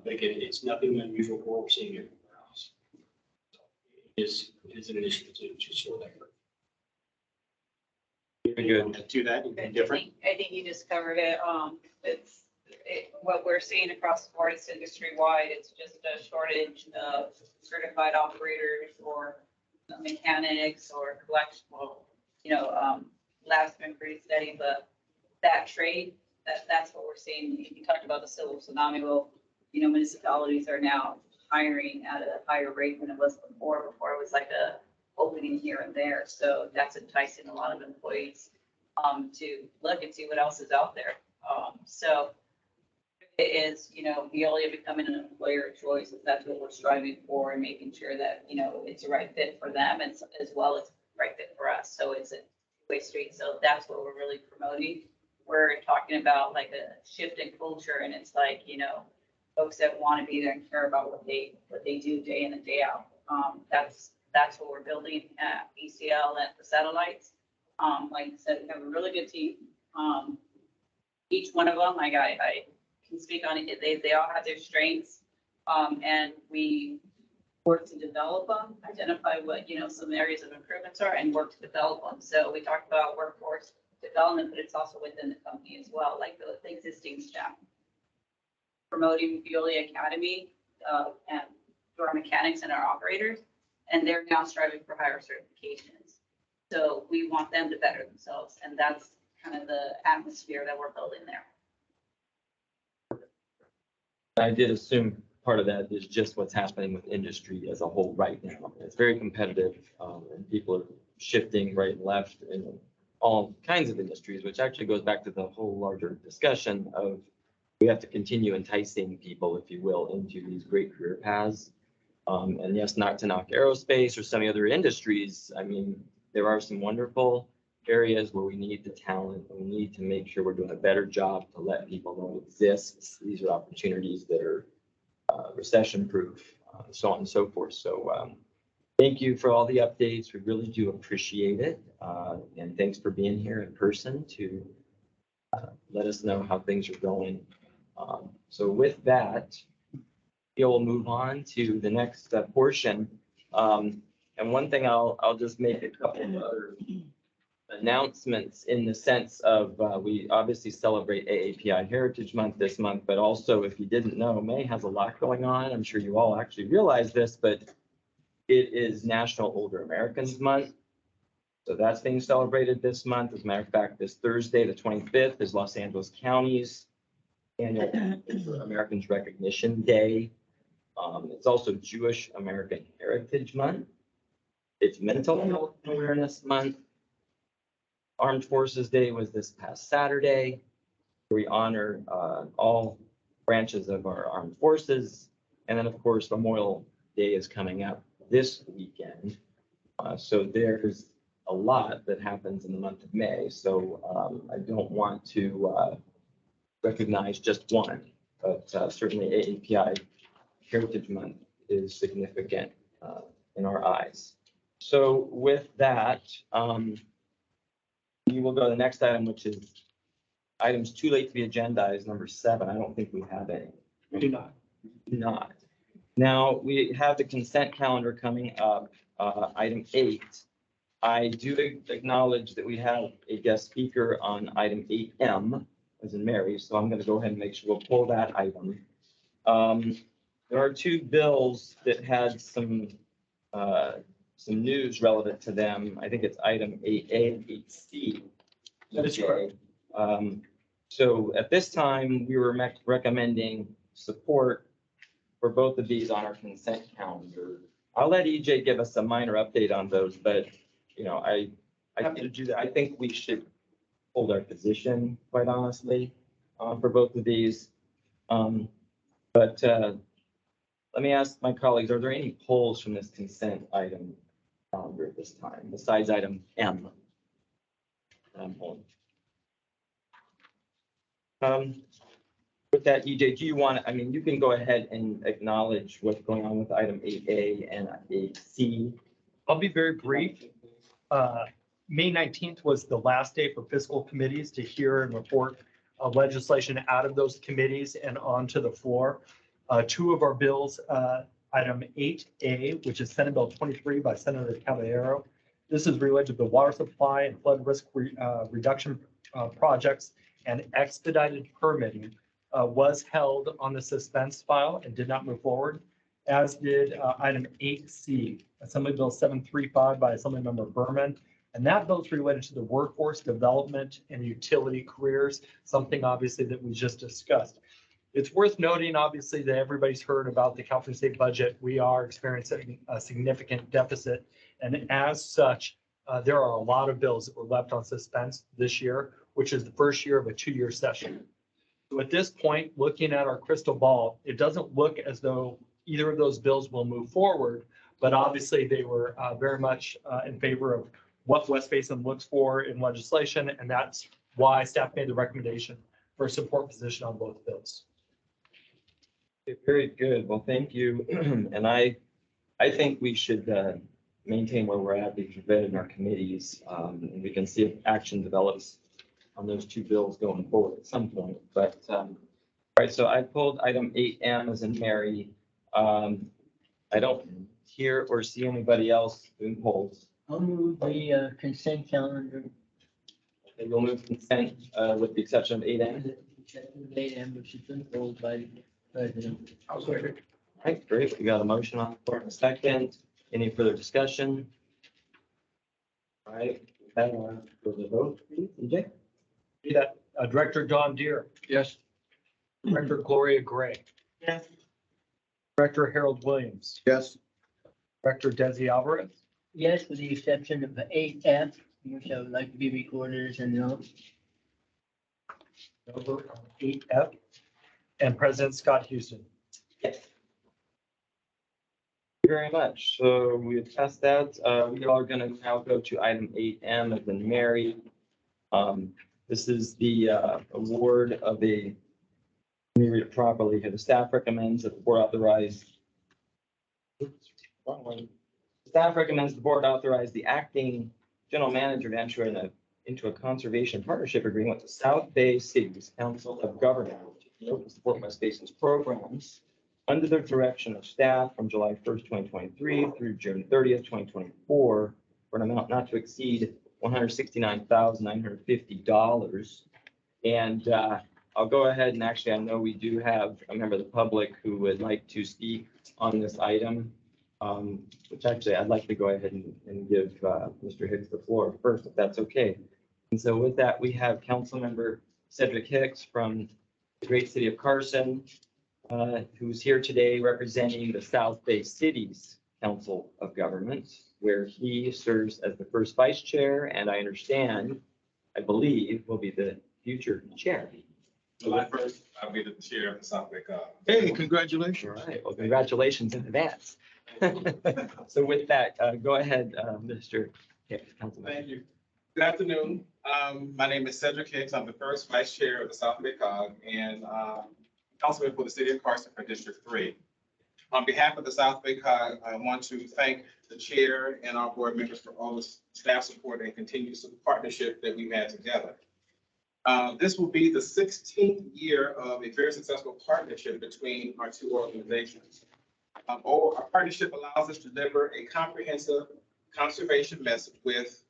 But again, it's nothing unusual for what we're seeing everywhere else. So it is an initiative to slow that curve. Very good. To that, anything different? I think you just covered it. What we're seeing across the board is industry wide. It's just a shortage of certified operators or mechanics or collection. Lab's been pretty steady, but that trade, that's what we're seeing. You talked about the civil tsunami. Well, municipalities are now hiring at a higher rate than it was before. Before it was like a opening here and there. So that's enticing a lot of employees to look and see what else is out there. So it is, Veolia becoming an employer of choice. That's what we're striving for, and making sure that, it's the right fit for them and as well as the right fit for us. So it's a two-way street. So that's what we're really promoting. We're talking about like a shift in culture, and it's like, folks that want to be there and care about what they do day in and day out. That's what we're building at ECL and the satellites. Like I said, we have a really good team. Each one of them, like I can speak on it. They all have their strengths, and we work to develop them, identify what, some areas of improvements are, and work to develop them. So we talked about workforce development, but it's also within the company as well, like the existing staff. Promoting Veolia Academy and through our mechanics and our operators, and they're now striving for higher certifications. So we want them to better themselves, and that's kind of the atmosphere that we're building there. I did assume part of that is just what's happening with industry as a whole right now. It's very competitive, and people are shifting right and left in all kinds of industries, which actually goes back to the whole larger discussion of we have to continue enticing people, if you will, into these great career paths. And yes, not to knock aerospace or some of the other industries. I mean, there are some wonderful areas where we need the talent, and we need to make sure we're doing a better job to let people know it exists. These are opportunities that are recession proof, so on and so forth. So thank you for all the updates. We really do appreciate it. And thanks for being here in person to let us know how things are going. So with that, we'll move on to the next portion. And one thing I'll just make a couple of other announcements in the sense of we obviously celebrate AAPI Heritage Month this month, but also if you didn't know, May has a lot going on. I'm sure you all actually realize this, but it is National Older Americans Month. So that's being celebrated this month. As a matter of fact, this Thursday, the 25th, is Los Angeles County's annual Older Americans Recognition Day. It's also Jewish American Heritage Month. It's Mental Health Awareness Month. Armed Forces Day was this past Saturday. We honor all branches of our armed forces. And then, of course, Memorial Day is coming up this weekend. So there's a lot that happens in the month of May. So I don't want to recognize just one, but certainly AAPI Heritage Month is significant in our eyes. So with that, we will go to the next item, which is items too late to be agendized, number 7. I don't think we have any. We do not. Not. Now, we have the consent calendar coming up, item 8. I do acknowledge that we have a guest speaker on item 8M, as in Mary, so I'm going to go ahead and make sure we'll pull that item. There are 2 bills that had some news relevant to them. I think it's item 8A and 8C. That is correct. So at this time, we were recommending support for both of these on our consent calendar. I'll let EJ give us a minor update on those, but I Happy to do that. I think we should hold our position, quite honestly, for both of these. But let me ask my colleagues, are there any polls from this consent item calendar at this time, besides item M? With that, EJ, do you want, I mean, you can go ahead and acknowledge what's going on with item 8A and 8C. I'll be very brief. May 19th was the last day for fiscal committees to hear and report legislation out of those committees and onto the floor. 2 of our bills, item 8A, which is Senate Bill 23 by Senator Caballero. This is related to the water supply and flood risk reduction projects, and expedited permitting was held on the suspense file and did not move forward, as did item 8C, Assembly Bill 735 by Assemblymember Berman, And that bill's related to the workforce development and utility careers, something obviously that we just discussed. It's worth noting, obviously, that everybody's heard about the California state budget. We are experiencing a significant deficit. And as such, there are a lot of bills that were left on suspense this year, which is the first year of a 2-year session. So at this point, looking at our crystal ball, it doesn't look as though either of those bills will move forward, but obviously they were very much in favor of what West Basin looks for in legislation, and that's why staff made the recommendation for a support position on both bills. Okay, very good. Well, thank you. And I think we should maintain where we're at. We've vetted in our committees, and we can see if action develops on those 2 bills going forward at some point. But, all right, so I pulled item 8M as in Mary. I don't hear or see anybody else doing polls. I'll move the consent calendar. Okay, we'll move consent with the exception of 8M. Which has been pulled by the president. I'll second. All right, great. We got a motion on the floor in a second. Any further discussion? All right, for the vote, please, EJ? Be that Director John Deere, Yes. Director Gloria Gray, Yes. Director Harold Williams, Yes. Director Desi Alvarez, Yes, with the exception of the 8F, which I would like to be recorded as a no. over on 8F, and President Scott Houston. Yes. Thank you very much. So we have passed that. We are going to now go to item 8M as in Mary. This is the award of a, let me read it properly here. The staff recommends that the board authorize. Oops, wrong one. Staff recommends the board authorize the acting general manager to enter into a conservation partnership agreement with the South Bay Cities Council of Government to support West Basin's programs under the direction of staff from July 1st, 2023 through June 30th, 2024, for an amount not to exceed $169,950. And I'll go ahead and actually, I know we do have a member of the public who would like to speak on this item, which actually I'd like to go ahead and give Mr. Hicks the floor first, if that's okay. And so with that, we have Councilmember Cedric Hicks from the great city of Carson, who's here today representing the South Bay Cities Council of Government, where he serves as the first vice chair, and I understand, I believe, will be the future chair. July 1st, I'll be the chair of the South Bay Cog. Hey, congratulations. All right, well, congratulations in advance. So with that, go ahead, Mr. Hicks, Councilman. Thank you. Good afternoon. My name is Cedric Hicks. I'm the first vice chair of the South Bay Cog and councilman for the city of Carson for District 3. On behalf of the South Bay Cog, I want to thank the chair and our board members for all the staff support and continued partnership that we've had together. This will be the 16th year of a very successful partnership between our 2 organizations. Our partnership allows us to deliver a comprehensive conservation message with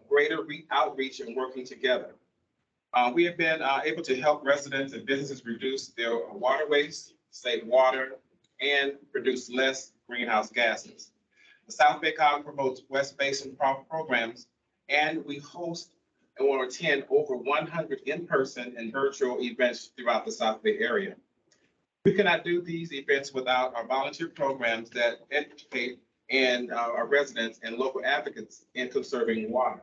greater outreach and working together. We have been able to help residents and businesses reduce their water waste, save water, and produce less greenhouse gases. The South Bay Cog promotes West Basin programs, and we host or attend over 100 in-person and virtual events throughout the South Bay area. We cannot do these events without our volunteer programs that educate and our residents and local advocates in conserving water.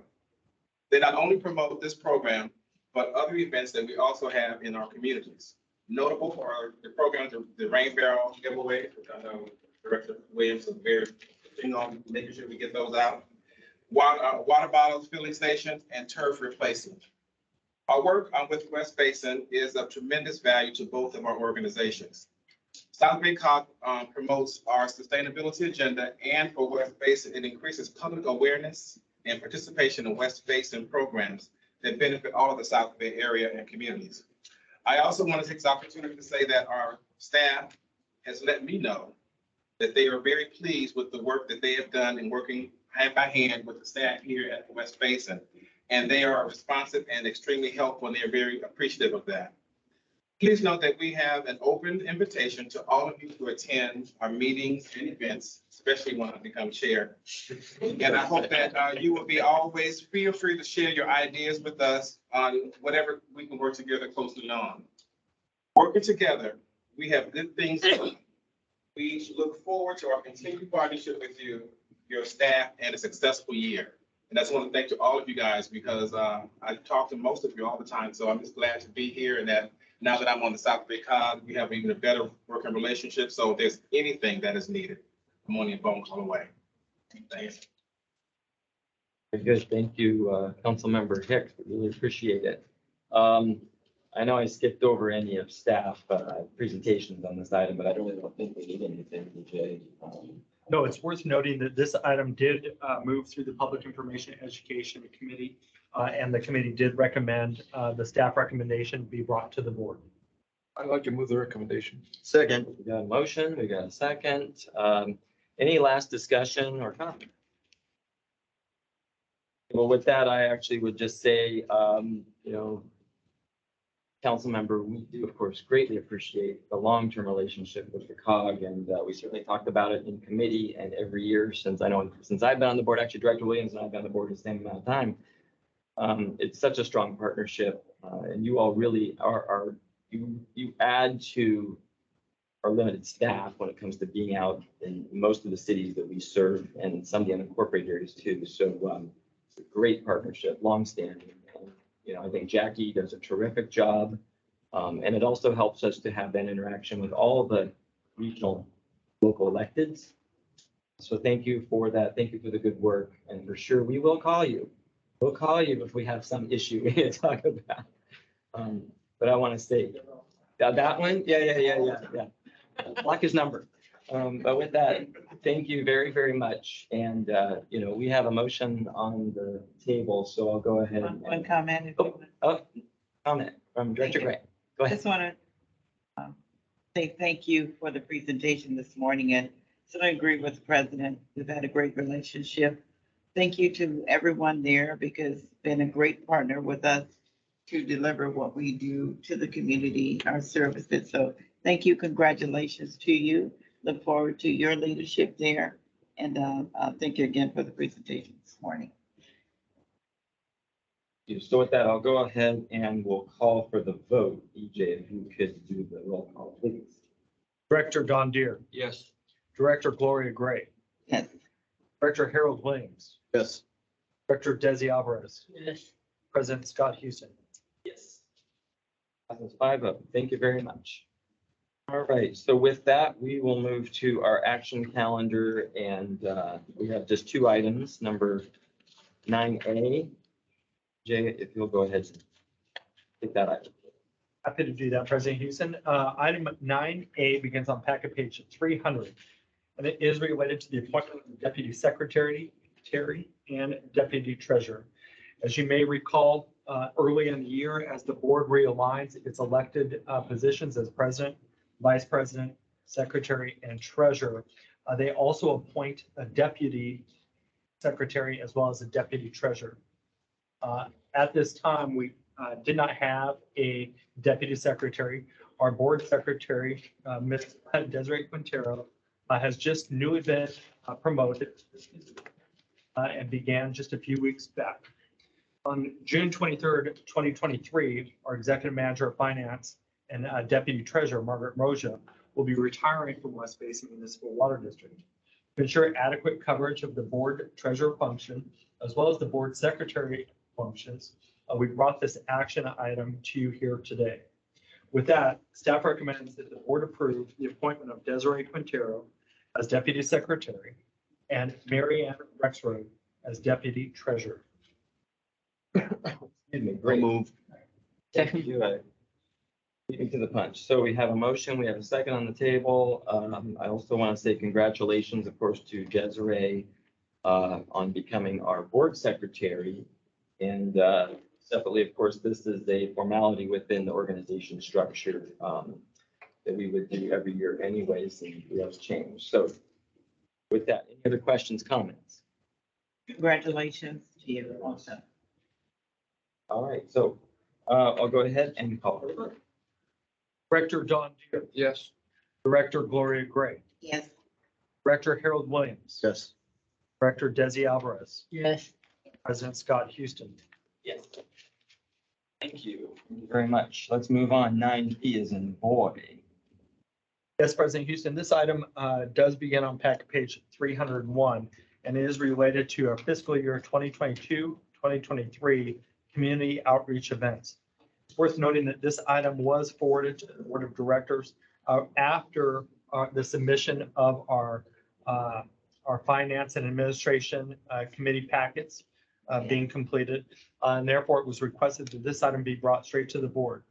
They not only promote this program, but other events that we also have in our communities. Notable are the programs, the Rain Barrel giveaway, which I know Director Williams is very keen on making sure we get those out. Water bottles, filling stations, and turf replacement. Our work with West Basin is of tremendous value to both of our organizations. South Bay Cog promotes our sustainability agenda, and for West Basin, it increases public awareness and participation in West Basin programs that benefit all of the South Bay area and communities. I also want to take this opportunity to say that our staff has let me know that they are very pleased with the work that they have done in working hand by hand with the staff here at the West Basin. And they are responsive and extremely helpful, and they are very appreciative of that. Please note that we have an open invitation to all of you to attend our meetings and events, especially when I become chair. And I hope that you will be always, feel free to share your ideas with us on whatever we can work together closely on. Working together, we have good things. We look forward to our continued partnership with you, your staff, and a successful year. And I just want to thank to all of you guys because I talk to most of you all the time. So I'm just glad to be here and that now that I'm on the South Bay Cog, we have even a better working relationship. So if there's anything that is needed, I'm only a phone call away. Thanks. Very good. Thank you, Councilmember Hicks. We really appreciate it. I know I skipped over any of staff presentations on this item, but I really don't think we need anything, DJ. No, it's worth noting that this item did move through the Public Information Education Committee, and the committee did recommend the staff recommendation be brought to the board. I'd like to move the recommendation. Second. We got a motion, we got a second. Any last discussion or comment? Well, with that, I actually would just say, council member, we do, of course, greatly appreciate the long-term relationship with the COG, and we certainly talked about it in committee and every year since I've been on the board. Actually, Director Williams and I've been on the board the same amount of time. It's such a strong partnership, and you all really you add to our limited staff when it comes to being out in most of the cities that we serve and some of the unincorporated areas too. So it's a great partnership, longstanding. I think Jackie does a terrific job. And it also helps us to have that interaction with all the regional local electeds. So thank you for that. Thank you for the good work. And for sure, we will call you. We'll call you if we have some issue we need to talk about. But I want to say that one. Yeah. Block his number. But with that, thank you very, very much. And, we have a motion on the table, so I'll go ahead. One comment. Comment from Director Gray. Go I ahead. just want to say thank you for the presentation this morning, and certainly agree with the president. We've had a great relationship. Thank you to everyone there because it's been a great partner with us to deliver what we do to the community, our services. So thank you. Congratulations to you. Look forward to your leadership there. And thank you again for the presentation this morning. So with that, I'll go ahead and we'll call for the vote. EJ, if you could do the roll call, please. Director Don Deere, Yes. Director Gloria Gray, Yes. Director Harold Williams, Yes. Director Desi Alvarez, Yes. President Scott Houston. Yes. Passes 5-0. Thank you very much. All right, so with that, we will move to our action calendar, and we have just two items. Number 9A. Jay, if you'll go ahead and take that item. Happy to do that, President Houston. Item 9A begins on packet page 300, and it is related to the appointment of the Deputy Secretary, Terry, and Deputy Treasurer. As you may recall, early in the year, as the board realigns its elected positions as President, Vice President, Secretary, and Treasurer, they also appoint a Deputy Secretary as well as a Deputy Treasurer. At this time, we did not have a Deputy Secretary. Our Board Secretary, Ms. Desiree Quintero, has just newly been promoted and began just a few weeks back. On June 23rd, 2023, our Executive Manager of Finance and Deputy Treasurer, Margaret Roja, will be retiring from West Basin Municipal Water District. To ensure adequate coverage of the Board Treasurer function, as well as the Board Secretary functions, we brought this action item to you here today. With that, staff recommends that the board approve the appointment of Desiree Quintero as Deputy Secretary and Mary Ann Rexroad as Deputy Treasurer. Excuse me, great. Move. Second. Beat me to the punch. So we have a motion, we have a second on the table. I also want to say congratulations, of course, to Desiree on becoming our board secretary. And separately, of course, this is a formality within the organization structure that we would do every year anyways, and we have changed. So with that, any other questions, comments? Congratulations to you also. All right, so I'll go ahead and call for the vote. Director Don Deere, Yes. Director Gloria Gray, Yes. Director Harold Williams, Yes. Director Desi Alvarez, Yes. President Scott Houston. Yes. Thank you. Thank you very much. Let's move on. 9B is in boy. Yes, President Houston, this item does begin on packet page 301 and is related to our fiscal year 2022, 2023 community outreach events. It's worth noting that this item was forwarded to the Board of Directors after the submission of our Finance and Administration Committee packets being completed. And therefore, it was requested that this item be brought straight to the board.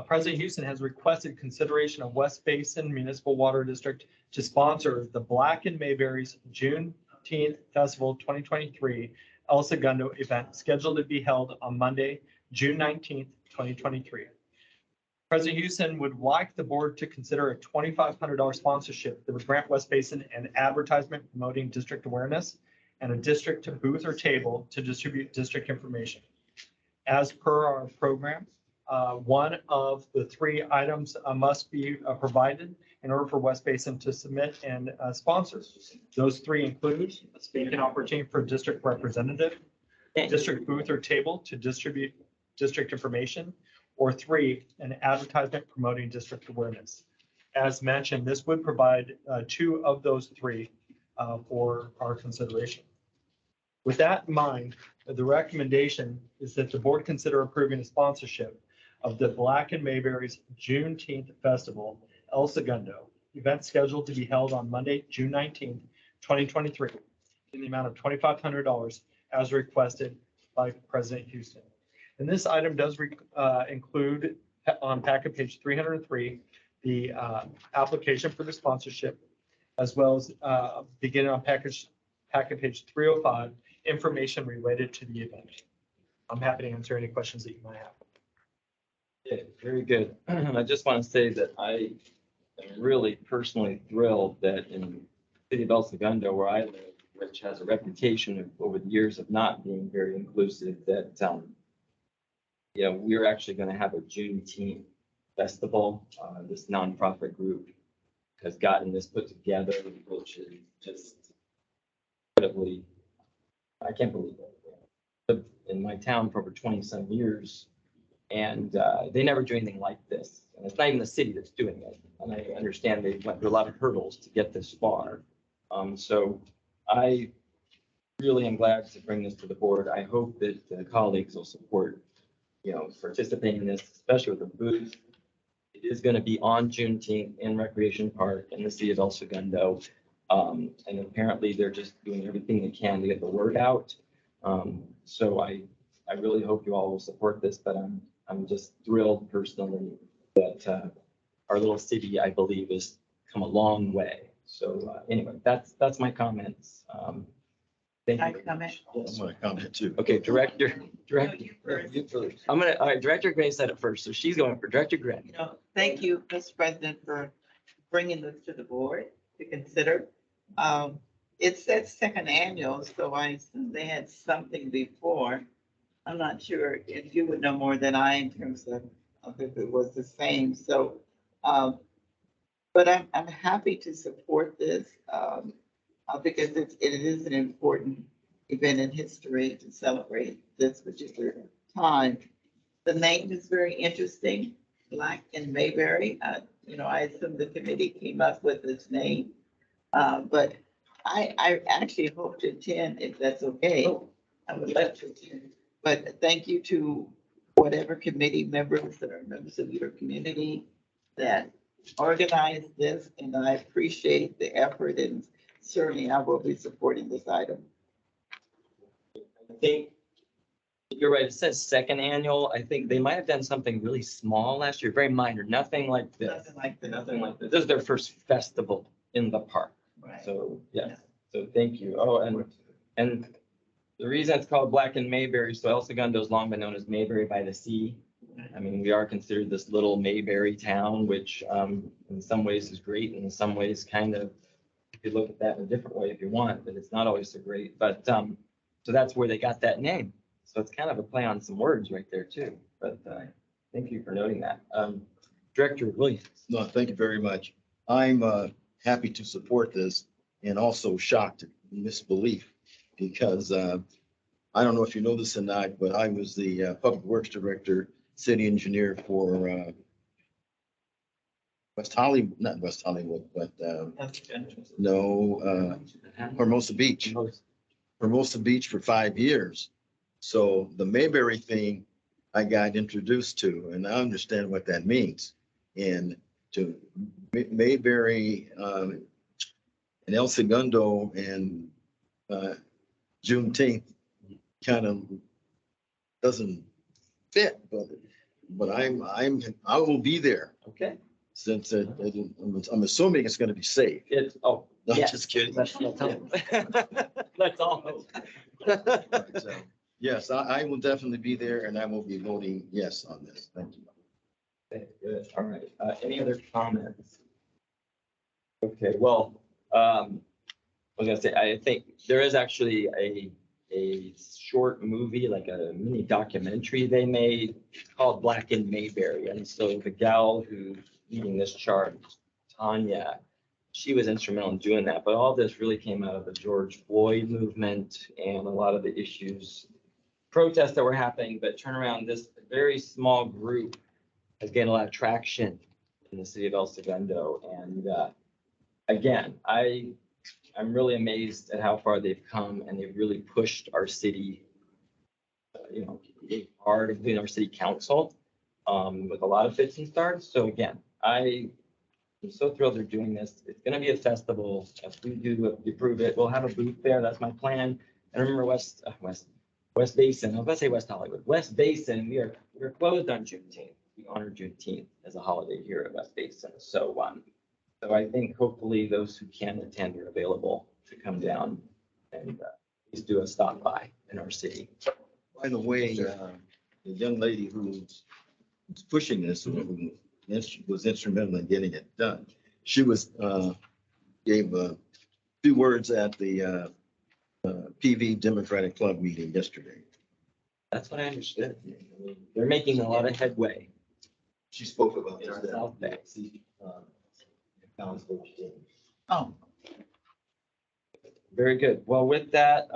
President Houston has requested consideration of West Basin Municipal Water District to sponsor the Black and Mayberries Juneteenth Festival 2023 El Segundo event scheduled to be held on Monday, June 19th, 2023. President Houston would like the board to consider a $2,500 sponsorship that would grant West Basin an advertisement promoting district awareness and a district booth or table to distribute district information. As per our program, one of the three items must be provided in order for West Basin to submit and sponsor. Those three include a speaking opportunity for district representative, district booth or table to distribute district information, or three, an advertisement promoting district awareness. As mentioned, this would provide two of those three for our consideration. With that in mind, the recommendation is that the board consider approving a sponsorship of the Black and Mayberries Juneteenth Festival El Segundo event scheduled to be held on Monday, June 19th, 2023 in the amount of $2,500 as requested by President Houston. And this item does include on packet page 303, the application for the sponsorship, as well as beginning on packet page 305, information related to the event. I'm happy to answer any questions that you might have. Okay, very good. I just want to say that I am really personally thrilled that in the city of El Segundo, where I live, which has a reputation of over the years of not being very inclusive, that we're actually going to have a Juneteenth festival. This nonprofit group has gotten this put together, which is just incredibly, I can't believe it. I've lived in my town for over 20-some years, and they never do anything like this. And it's not even the city that's doing it. And I understand they went through a lot of hurdles to get this far. So I really am glad to bring this to the board. I hope that colleagues will support, participating in this, especially with the booth. It is going to be on Juneteenth in Recreation Park in the city of El Segundo. And apparently they're just doing everything they can to get the word out. So I really hope you all will support this, but I'm just thrilled personally that our little city, I believe, has come a long way. So anyway, that's my comments. Thank you. I comment. Yes. I'm gonna comment too. Okay, Director. You first. All right, Director Gray said it first, so she's going for Director Gray. Thank you, Mr. President, for bringing this to the board to consider. It said second annual, so I assume they had something before. I'm not sure if you would know more than I in terms of if it was the same. So, but I'm happy to support this because it is an important event in history to celebrate this particular time. The name is very interesting, Black and Mayberry. I assume the committee came up with this name, but I actually hope to attend if that's okay. I would love to attend. But thank you to whatever committee members that are members of your community that organized this, and I appreciate the effort, and certainly I will be supporting this item. I think you're right. It says second annual. I think they might have done something really small last year, very minor, nothing like this. Nothing like that. Nothing like this. This is their first festival in the park. Right. So, yes. So thank you. Oh, and the reason it's called Black and Mayberry, so El Segundo has long been known as Mayberry by the Sea. I mean, we are considered this little Mayberry town, which in some ways is great, and in some ways kind of, you could look at that in a different way if you want, but it's not always so great. But so that's where they got that name. So it's kind of a play on some words right there too. But thank you for noting that. Director Williams. No, thank you very much. I'm happy to support this and also shocked in disbelief because I don't know if you know this or not, but I was the Public Works Director, City Engineer for West Hollywood, not West Hollywood, but Hermosa Beach. Hermosa Beach for 5 years. So the Mayberry thing I got introduced to, and I understand what that means. And to Mayberry and El Segundo and Juneteenth kind of doesn't fit, but I will be there Okay. since I'm assuming it's going to be safe. It's, oh, No, yes. just kidding. Let's all hope. But, yes, I will definitely be there and I will be voting yes on this. Thank you. Okay, good. All right. Any other comments? Okay, well, I was gonna say, I think there is actually a short movie, like a mini documentary they made called Black in Mayberry. And so the gal who's leading this charge, Tanya, she was instrumental in doing that. But all this really came out of the George Floyd movement and a lot of the issues, protests that were happening, but turn around, this very small group has gained a lot of traction in the city of El Segundo. And again, I'm really amazed at how far they've come and they've really pushed our city, hard, including our city council, with a lot of fits and starts. So again, I'm so thrilled they're doing this. It's going to be a festival. If we approve it, we'll have a booth there. That's my plan. And remember West Basin, I was about to say West Hollywood, West Basin, we're closed on Juneteenth. We honor Juneteenth as a holiday here at West Basin. So I think hopefully those who can attend are available to come down and please do a stop by in our city. By the way, the young lady who's pushing this, who was instrumental in getting it done, she gave a few words at the PV Democratic Club meeting yesterday. That's what I understood. They're making a lot of headway She spoke about in our that. South Bay. Oh, Very good. Well, with that,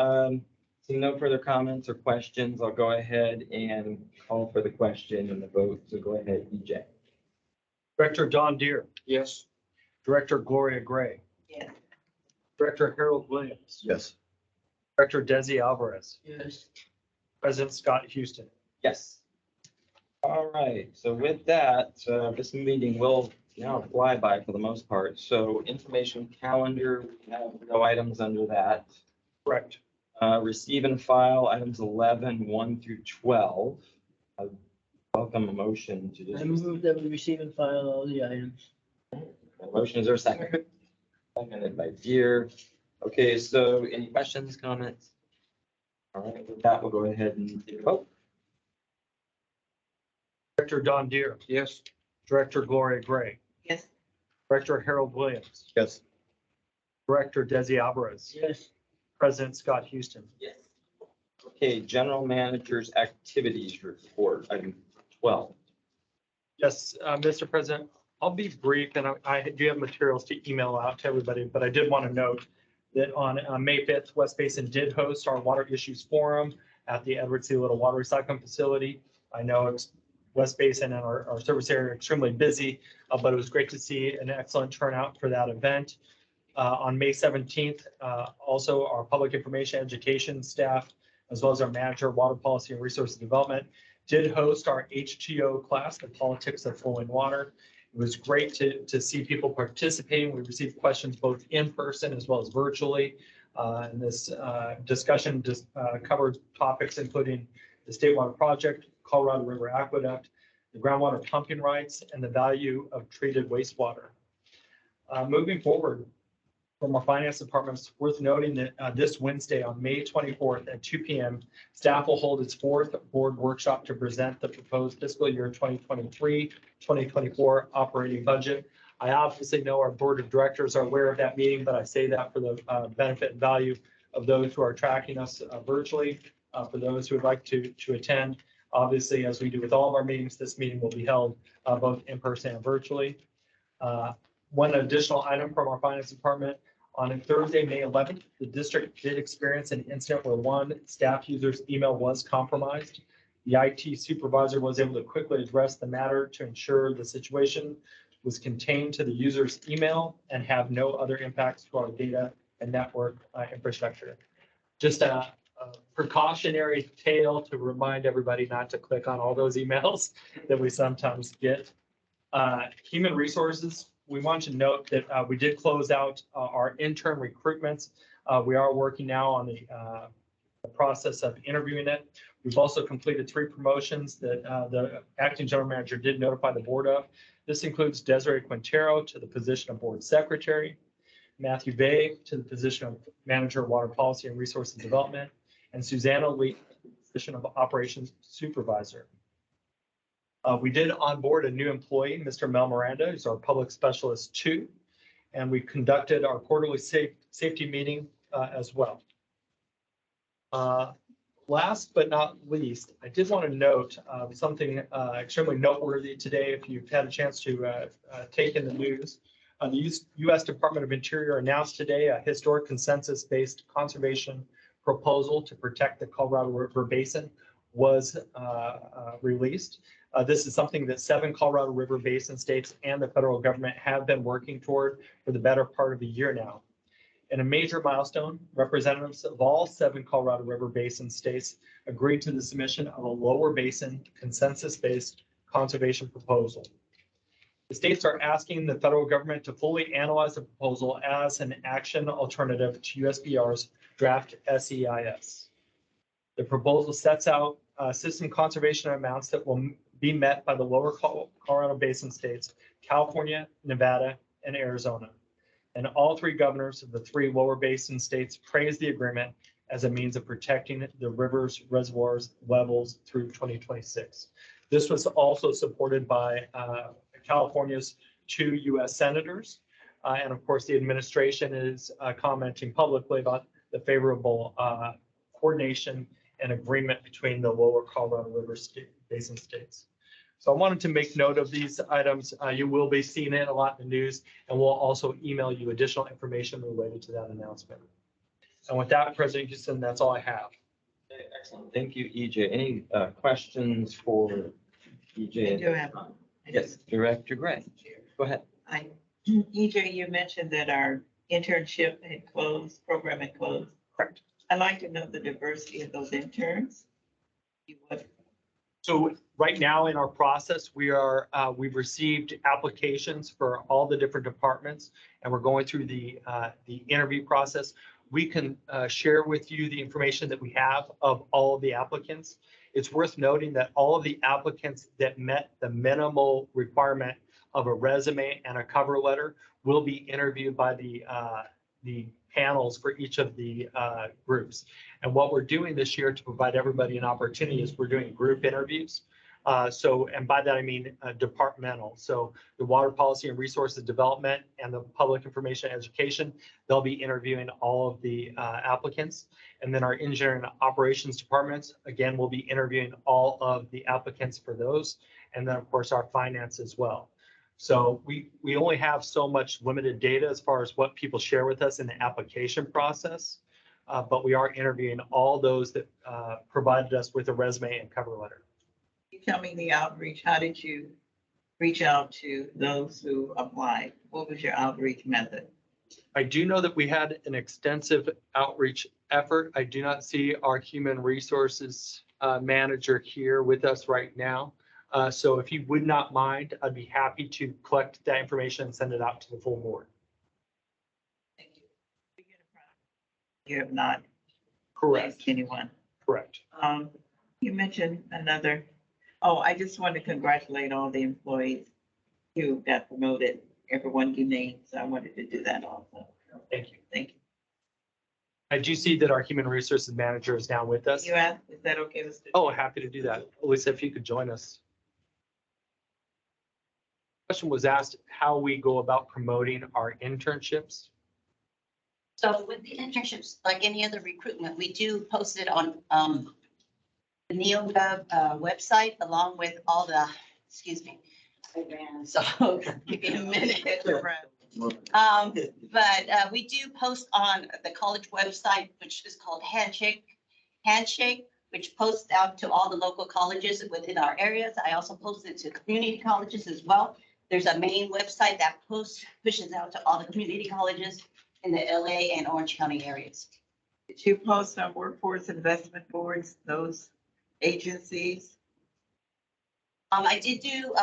seeing no further comments or questions, I'll go ahead and call for the question and the vote. So go ahead, EJ. Director Don Deere, Yes. Director Gloria Gray, yes. Director Harold Williams, Yes. Director Desi Alvarez, Yes. President Scott Houston. Yes. All right. So with that, this meeting will now fly by for the most part. So information calendar, we have no items under that. Correct. Receive and file items 11, 1 through 12. I welcome a motion to just. I move that we receive and file all the items. Motion is there a second? Seconded by Deere. Okay, so any questions, comments? All right, with that, we'll go ahead and take a vote. Director Don Deere, Yes. Director Gloria Gray, Yes. Director Harold Williams, Yes. Director Desi Alvarez, Yes. President Scott Houston. Yes. Okay, general manager's activities report, item 12. Yes, Mr. President, I'll be brief and I do have materials to email out to everybody, but I did want to note that on May 5th, West Basin did host our water issues forum at the Edward C. Little Water Recycling Facility. I know West Basin and our service area are extremely busy, but it was great to see an excellent turnout for that event. On May 17th, also our public information education staff, as well as our manager, water policy and resource development, did host our H2O class, the politics of flowing water. It was great to see people participating. We received questions both in person as well as virtually. And this discussion just covered topics including the State Water Project, Colorado River Aqueduct, the groundwater pumping rights, and the value of treated wastewater. Moving forward, from our finance department, it's worth noting that this Wednesday on May 24th at 2 p.m., staff will hold its fourth board workshop to present the proposed fiscal year 2023-2024 operating budget. I obviously know our board of directors are aware of that meeting, but I say that for the benefit and value of those who are tracking us virtually. For those who would like to attend, Obviously, as we do with all of our meetings, this meeting will be held both in person and virtually. One additional item from our finance department, on Thursday, May 11th, the district did experience an incident where one staff user's email was compromised. The IT supervisor was able to quickly address the matter to ensure the situation was contained to the user's email and have no other impacts to our data and network infrastructure. Just a precautionary tale to remind everybody not to click on all those emails that we sometimes get. Human resources, we want to note that we did close out our intern recruitments. We are working now on the process of interviewing it. We've also completed 3 promotions that the acting general manager did notify the board of. This includes Desiree Quintero to the position of board secretary, Matthew Bay to the position of manager of water policy and resources development, and Susanna Lee to the position of operations supervisor. We did onboard a new employee, Mr. Mel Miranda, who's our public specialist 2, and we conducted our quarterly safety meeting as well. Last but not least, I did want to note something extremely noteworthy today. If you've had a chance to take in the news, the U.S. Department of Interior announced today a historic consensus-based conservation proposal to protect the Colorado River Basin was released. This is something that 7 Colorado River Basin states and the federal government have been working toward for the better part of a year now. In a major milestone, representatives of all 7 Colorado River Basin states agreed to the submission of a lower basin consensus-based conservation proposal. The states are asking the federal government to fully analyze the proposal as an action alternative to USBR's draft SEIS. The proposal sets out system conservation amounts that will be met by the lower Colorado Basin states, California, Nevada, and Arizona. And all 3 governors of the 3 lower basin states praised the agreement as a means of protecting the river's reservoirs levels through 2026. This was also supported by California's 2 U.S. senators. And of course, the administration is commenting publicly about the favorable coordination and agreement between the lower Colorado River Basin states. So I wanted to make note of these items. You will be seeing it a lot in the news, and we'll also email you additional information related to that announcement. And with that, President Houston, that's all I have. Okay, excellent. Thank you, EJ. Any questions for EJ? I do have. Yes, Director Gray. Go ahead. EJ, you mentioned that our internship had closed, program had closed. Correct. I'd like to know the diversity of those interns. So right now in our process, we've received applications for all the different departments, and we're going through the interview process. We can share with you the information that we have of all of the applicants. It's worth noting that all of the applicants that met the minimal requirement of a resume and a cover letter will be interviewed by the panels for each of the groups. And what we're doing this year to provide everybody an opportunity is we're doing group interviews. And by that I mean departmental. So the water policy and resources development and the public information education, they'll be interviewing all of the applicants. And then our engineering and operations departments, again, will be interviewing all of the applicants for those. And then of course our finance as well. So we only have so much limited data as far as what people share with us in the application process, but we are interviewing all those that provided us with a resume and cover letter. You tell me the outreach, how did you reach out to those who applied? What was your outreach method? I do know that we had an extensive outreach effort. I do not see our human resources manager here with us right now. So if you would not mind, I'd be happy to collect that information and send it out to the full board. Thank you. You have not Correct. placed anyone. Correct. You mentioned another, I just want to congratulate all the employees who got promoted, everyone you named, so I wanted to do that also. Thank you. Thank you. I do see that our human resources manager is now with us. You asked, is that okay with you? Oh, happy to do that. Lisa, if you could join us. Question was asked how we go about promoting our internships. So with the internships, like any other recruitment, we do post it on the NeoGov website along with all the, excuse me, I ran, so give me a minute. But we do post on the college website, which is called Handshake, which posts out to all the local colleges within our areas. I also post it to community colleges as well. There's a main website that pushes out to all the community colleges in the LA and Orange County areas. Did you post on workforce investment boards, those agencies? I did do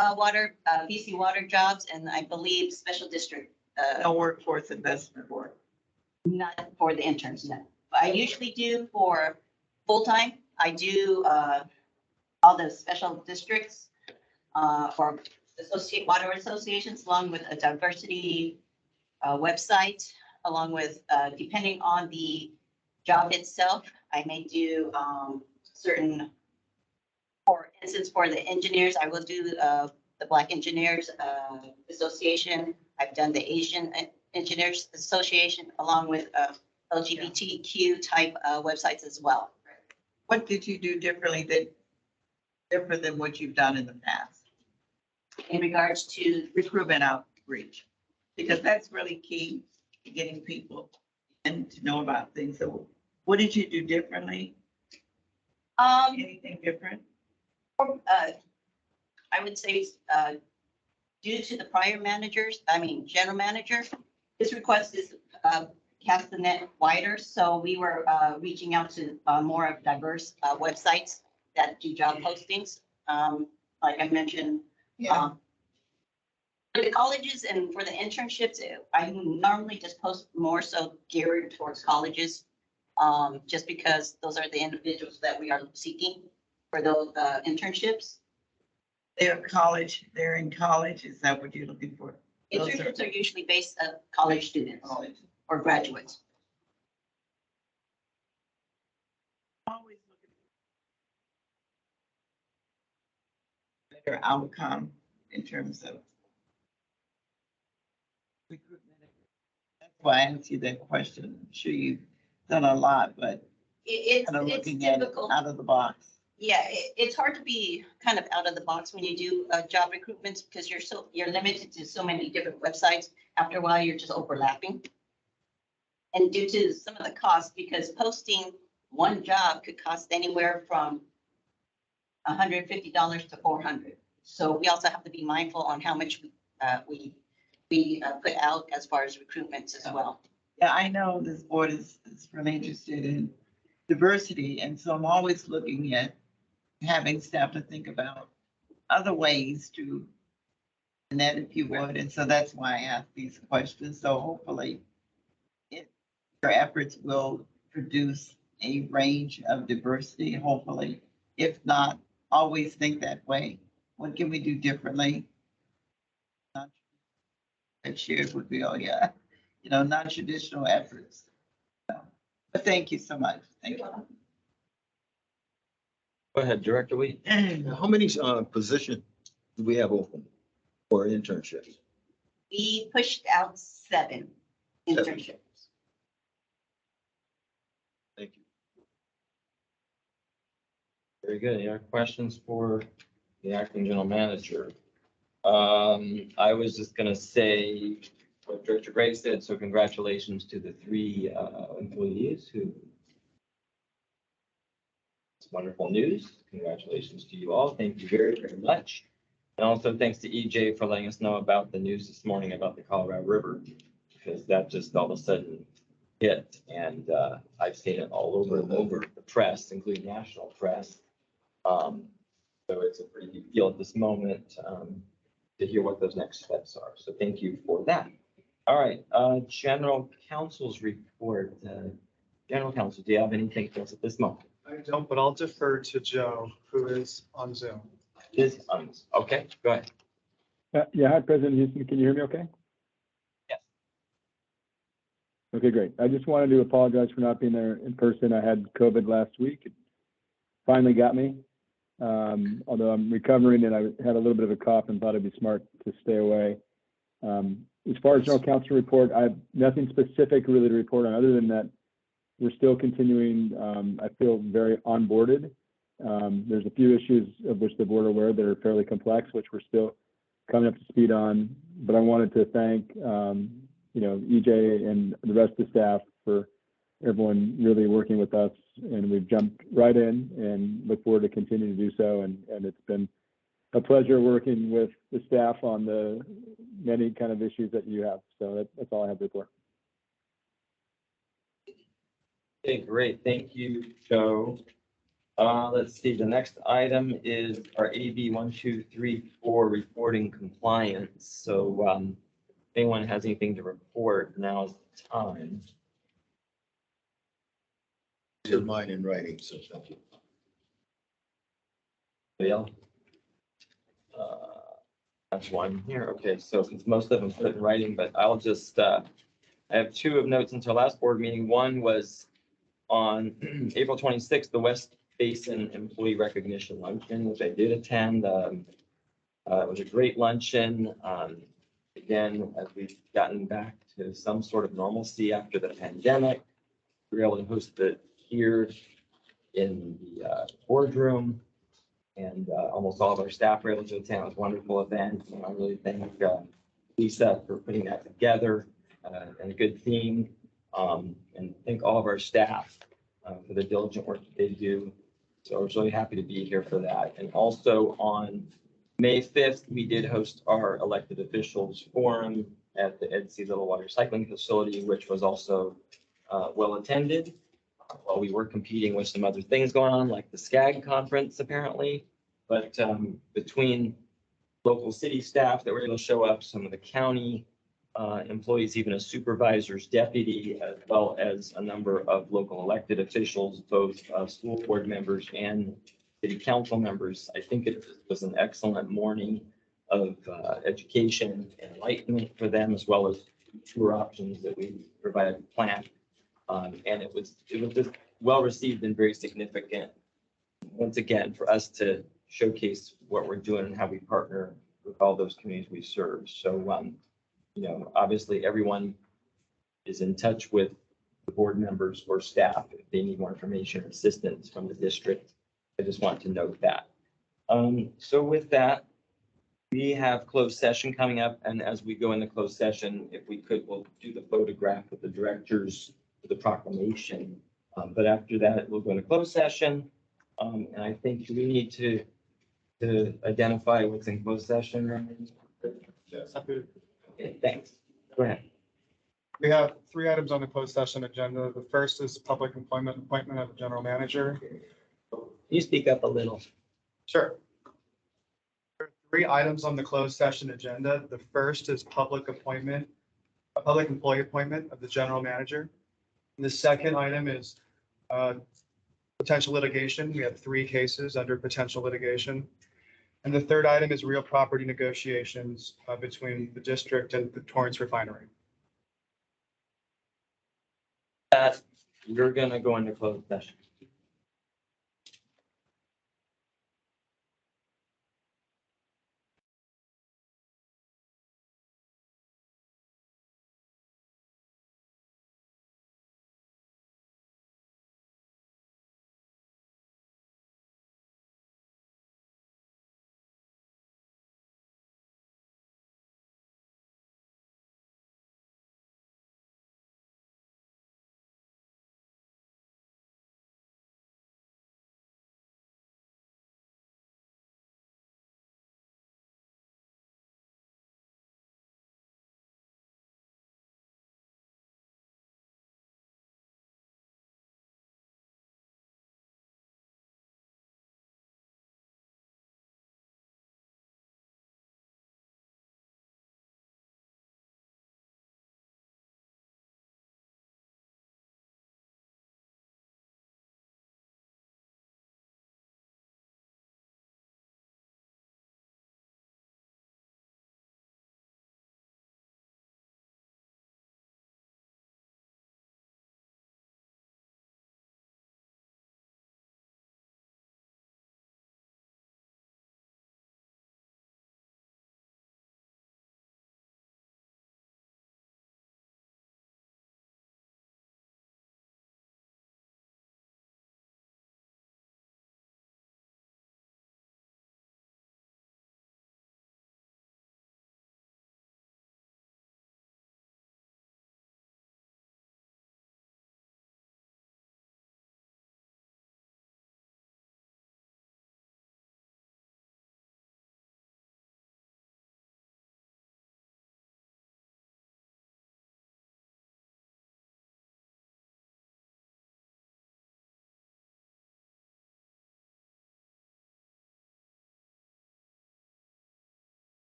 BC water jobs, and I believe special district, No workforce investment board. not for the interns, no. But I usually do for full-time. I do all the special districts for water associations, along with a diversity website, along with, depending on the job itself, I may do certain, for instance, for the engineers, I will do the Black Engineers Association. I've done the Asian Engineers Association, along with LGBTQ type websites as well. What did you do different than what you've done in the past? In regards to Recruitment outreach, because that's really key to getting people and to know about things. So what did you do differently? Anything different? I would say, due to the prior general manager, his request is cast the net wider. So we were reaching out to more of diverse websites that do job postings. Like I mentioned, for the colleges and for the internships, I normally just post more so geared towards colleges, just because those are the individuals that we are seeking for those internships. They're in college. Is that what you're looking for? Internships are usually based on college students or graduates. Always looking for better outcome in terms of recruitment. That's why I asked you that question. I'm sure you've done a lot, but It's looking at it difficult. out of the box. Yeah, it's hard to be kind of out of the box when you do job recruitments because you're limited to so many different websites. After a while, you're just overlapping. And due to some of the costs, because posting one job could cost anywhere from $150 to $400. So we also have to be mindful on how much we put out as far as recruitments as well. Yeah, I know this board is really interested in diversity, and so I'm always looking at having staff to think about other ways to net, if you would, and so that's why I ask these questions. So hopefully your efforts will produce a range of diversity, hopefully. If not, always think that way. What can we do differently? That shared would be, non-traditional efforts. But thank you so much. Thank you. Go ahead, Director Wee. How many positions do we have open for internships? We pushed out 7 internships. Thank you. Very good. Any other questions for the acting general manager? I was just gonna say what Director Gray said, so congratulations to the 3 employees who. It's wonderful news. Congratulations to you all. Thank you very, very much. And also thanks to EJ for letting us know about the news this morning about the Colorado River, because that just all of a sudden hit, and I've seen it all over the press, including national press. So it's a pretty big deal at this moment to hear what those next steps are. So thank you for that. All right, General Counsel's report. General Counsel, do you have anything for us at this moment? I don't, but I'll defer to Joe, who is on Zoom. Okay, go ahead. Yeah, hi, President Houston. Can you hear me okay? Yes. Okay, great. I just wanted to apologize for not being there in person. I had COVID last week. It finally got me. Although I'm recovering and I had a little bit of a cough and thought it'd be smart to stay away. As far as General Counsel report, I have nothing specific really to report on other than that we're still continuing. I feel very onboarded There's a few issues of which the board are aware that are fairly complex, which we're still coming up to speed on. But I wanted to thank, EJ and the rest of the staff for everyone really working with us. And we've jumped right in and look forward to continuing to do so. And it's been a pleasure working with the staff on the many kind of issues that you have. So that's all I have to report. Okay, great. Thank you, Joe. Let's see, the next item is our AB 1234 reporting compliance. So, if anyone has anything to report, now is the time. Your mine in writing, so thank you. Bill? That's one here. Okay, so since most of them put it in writing, but I'll just, I have two of notes until last board meeting. One was on April 26th, the West Basin Employee Recognition Luncheon, which I did attend. It was a great luncheon. Again, as we've gotten back to some sort of normalcy after the pandemic, we were able to host it here in the boardroom. And almost all of our staff were able to attend. It was a wonderful event. And I really thank Lisa for putting that together and a good theme. And thank all of our staff for the diligent work that they do. So I was really happy to be here for that. And also on May 5th, we did host our elected officials forum at the Ed C. Littlewater Recycling Facility, which was also well attended. Well, we were competing with some other things going on, like the SCAG conference, apparently. But between local city staff that were able to show up, some of the county employees, even a supervisor's deputy, as well as a number of local elected officials, both school board members and city council members, I think it was an excellent morning of education and enlightenment for them, as well as tour options that we provided the plant. And it was just well received and very significant, once again, for us to showcase what we're doing and how we partner with all those communities we serve. So, obviously everyone is in touch with the board members or staff if they need more information or assistance from the district. I just want to note that. So with that, we have closed session coming up, and as we go into closed session, if we could, we'll do the photograph with the directors for the proclamation. But after that, we'll go into closed session. And I think we need to identify what's in closed session. Ryan? Okay, thanks. Go ahead. We have 3 items on the closed session agenda. The first is public employment appointment of the general manager. Can you speak up a little? Sure. There are 3 items on the closed session agenda. The first is public employee appointment of the general manager. And the second item is potential litigation. We have 3 cases under potential litigation. And the third item is real property negotiations between the district and the Torrance refinery. That we're going to go into closed session.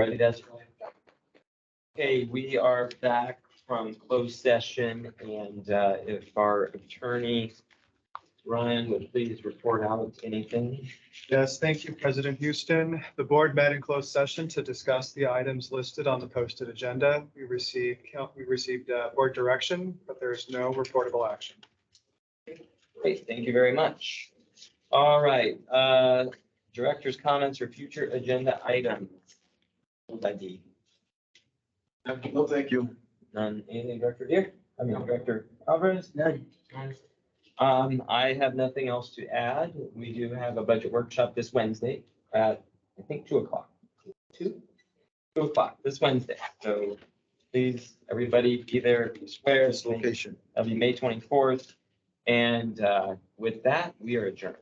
Ready, Desiree? Okay, we are back from closed session, and if our attorney, Ryan, would please report out anything. Yes, thank you, President Houston. The board met in closed session to discuss the items listed on the posted agenda. We received board direction, but there is no reportable action. Great, thank you very much. All right, director's comments or future agenda items. Buddy. No, thank you. None, anything, Director Deere? I mean, Director Alvarez? None. I have nothing else to add. We do have a budget workshop this Wednesday at, I think, 2:00. 2:00 this Wednesday. So please, everybody be there, be square. This location. That'll be May 24th. And with that, we are adjourned.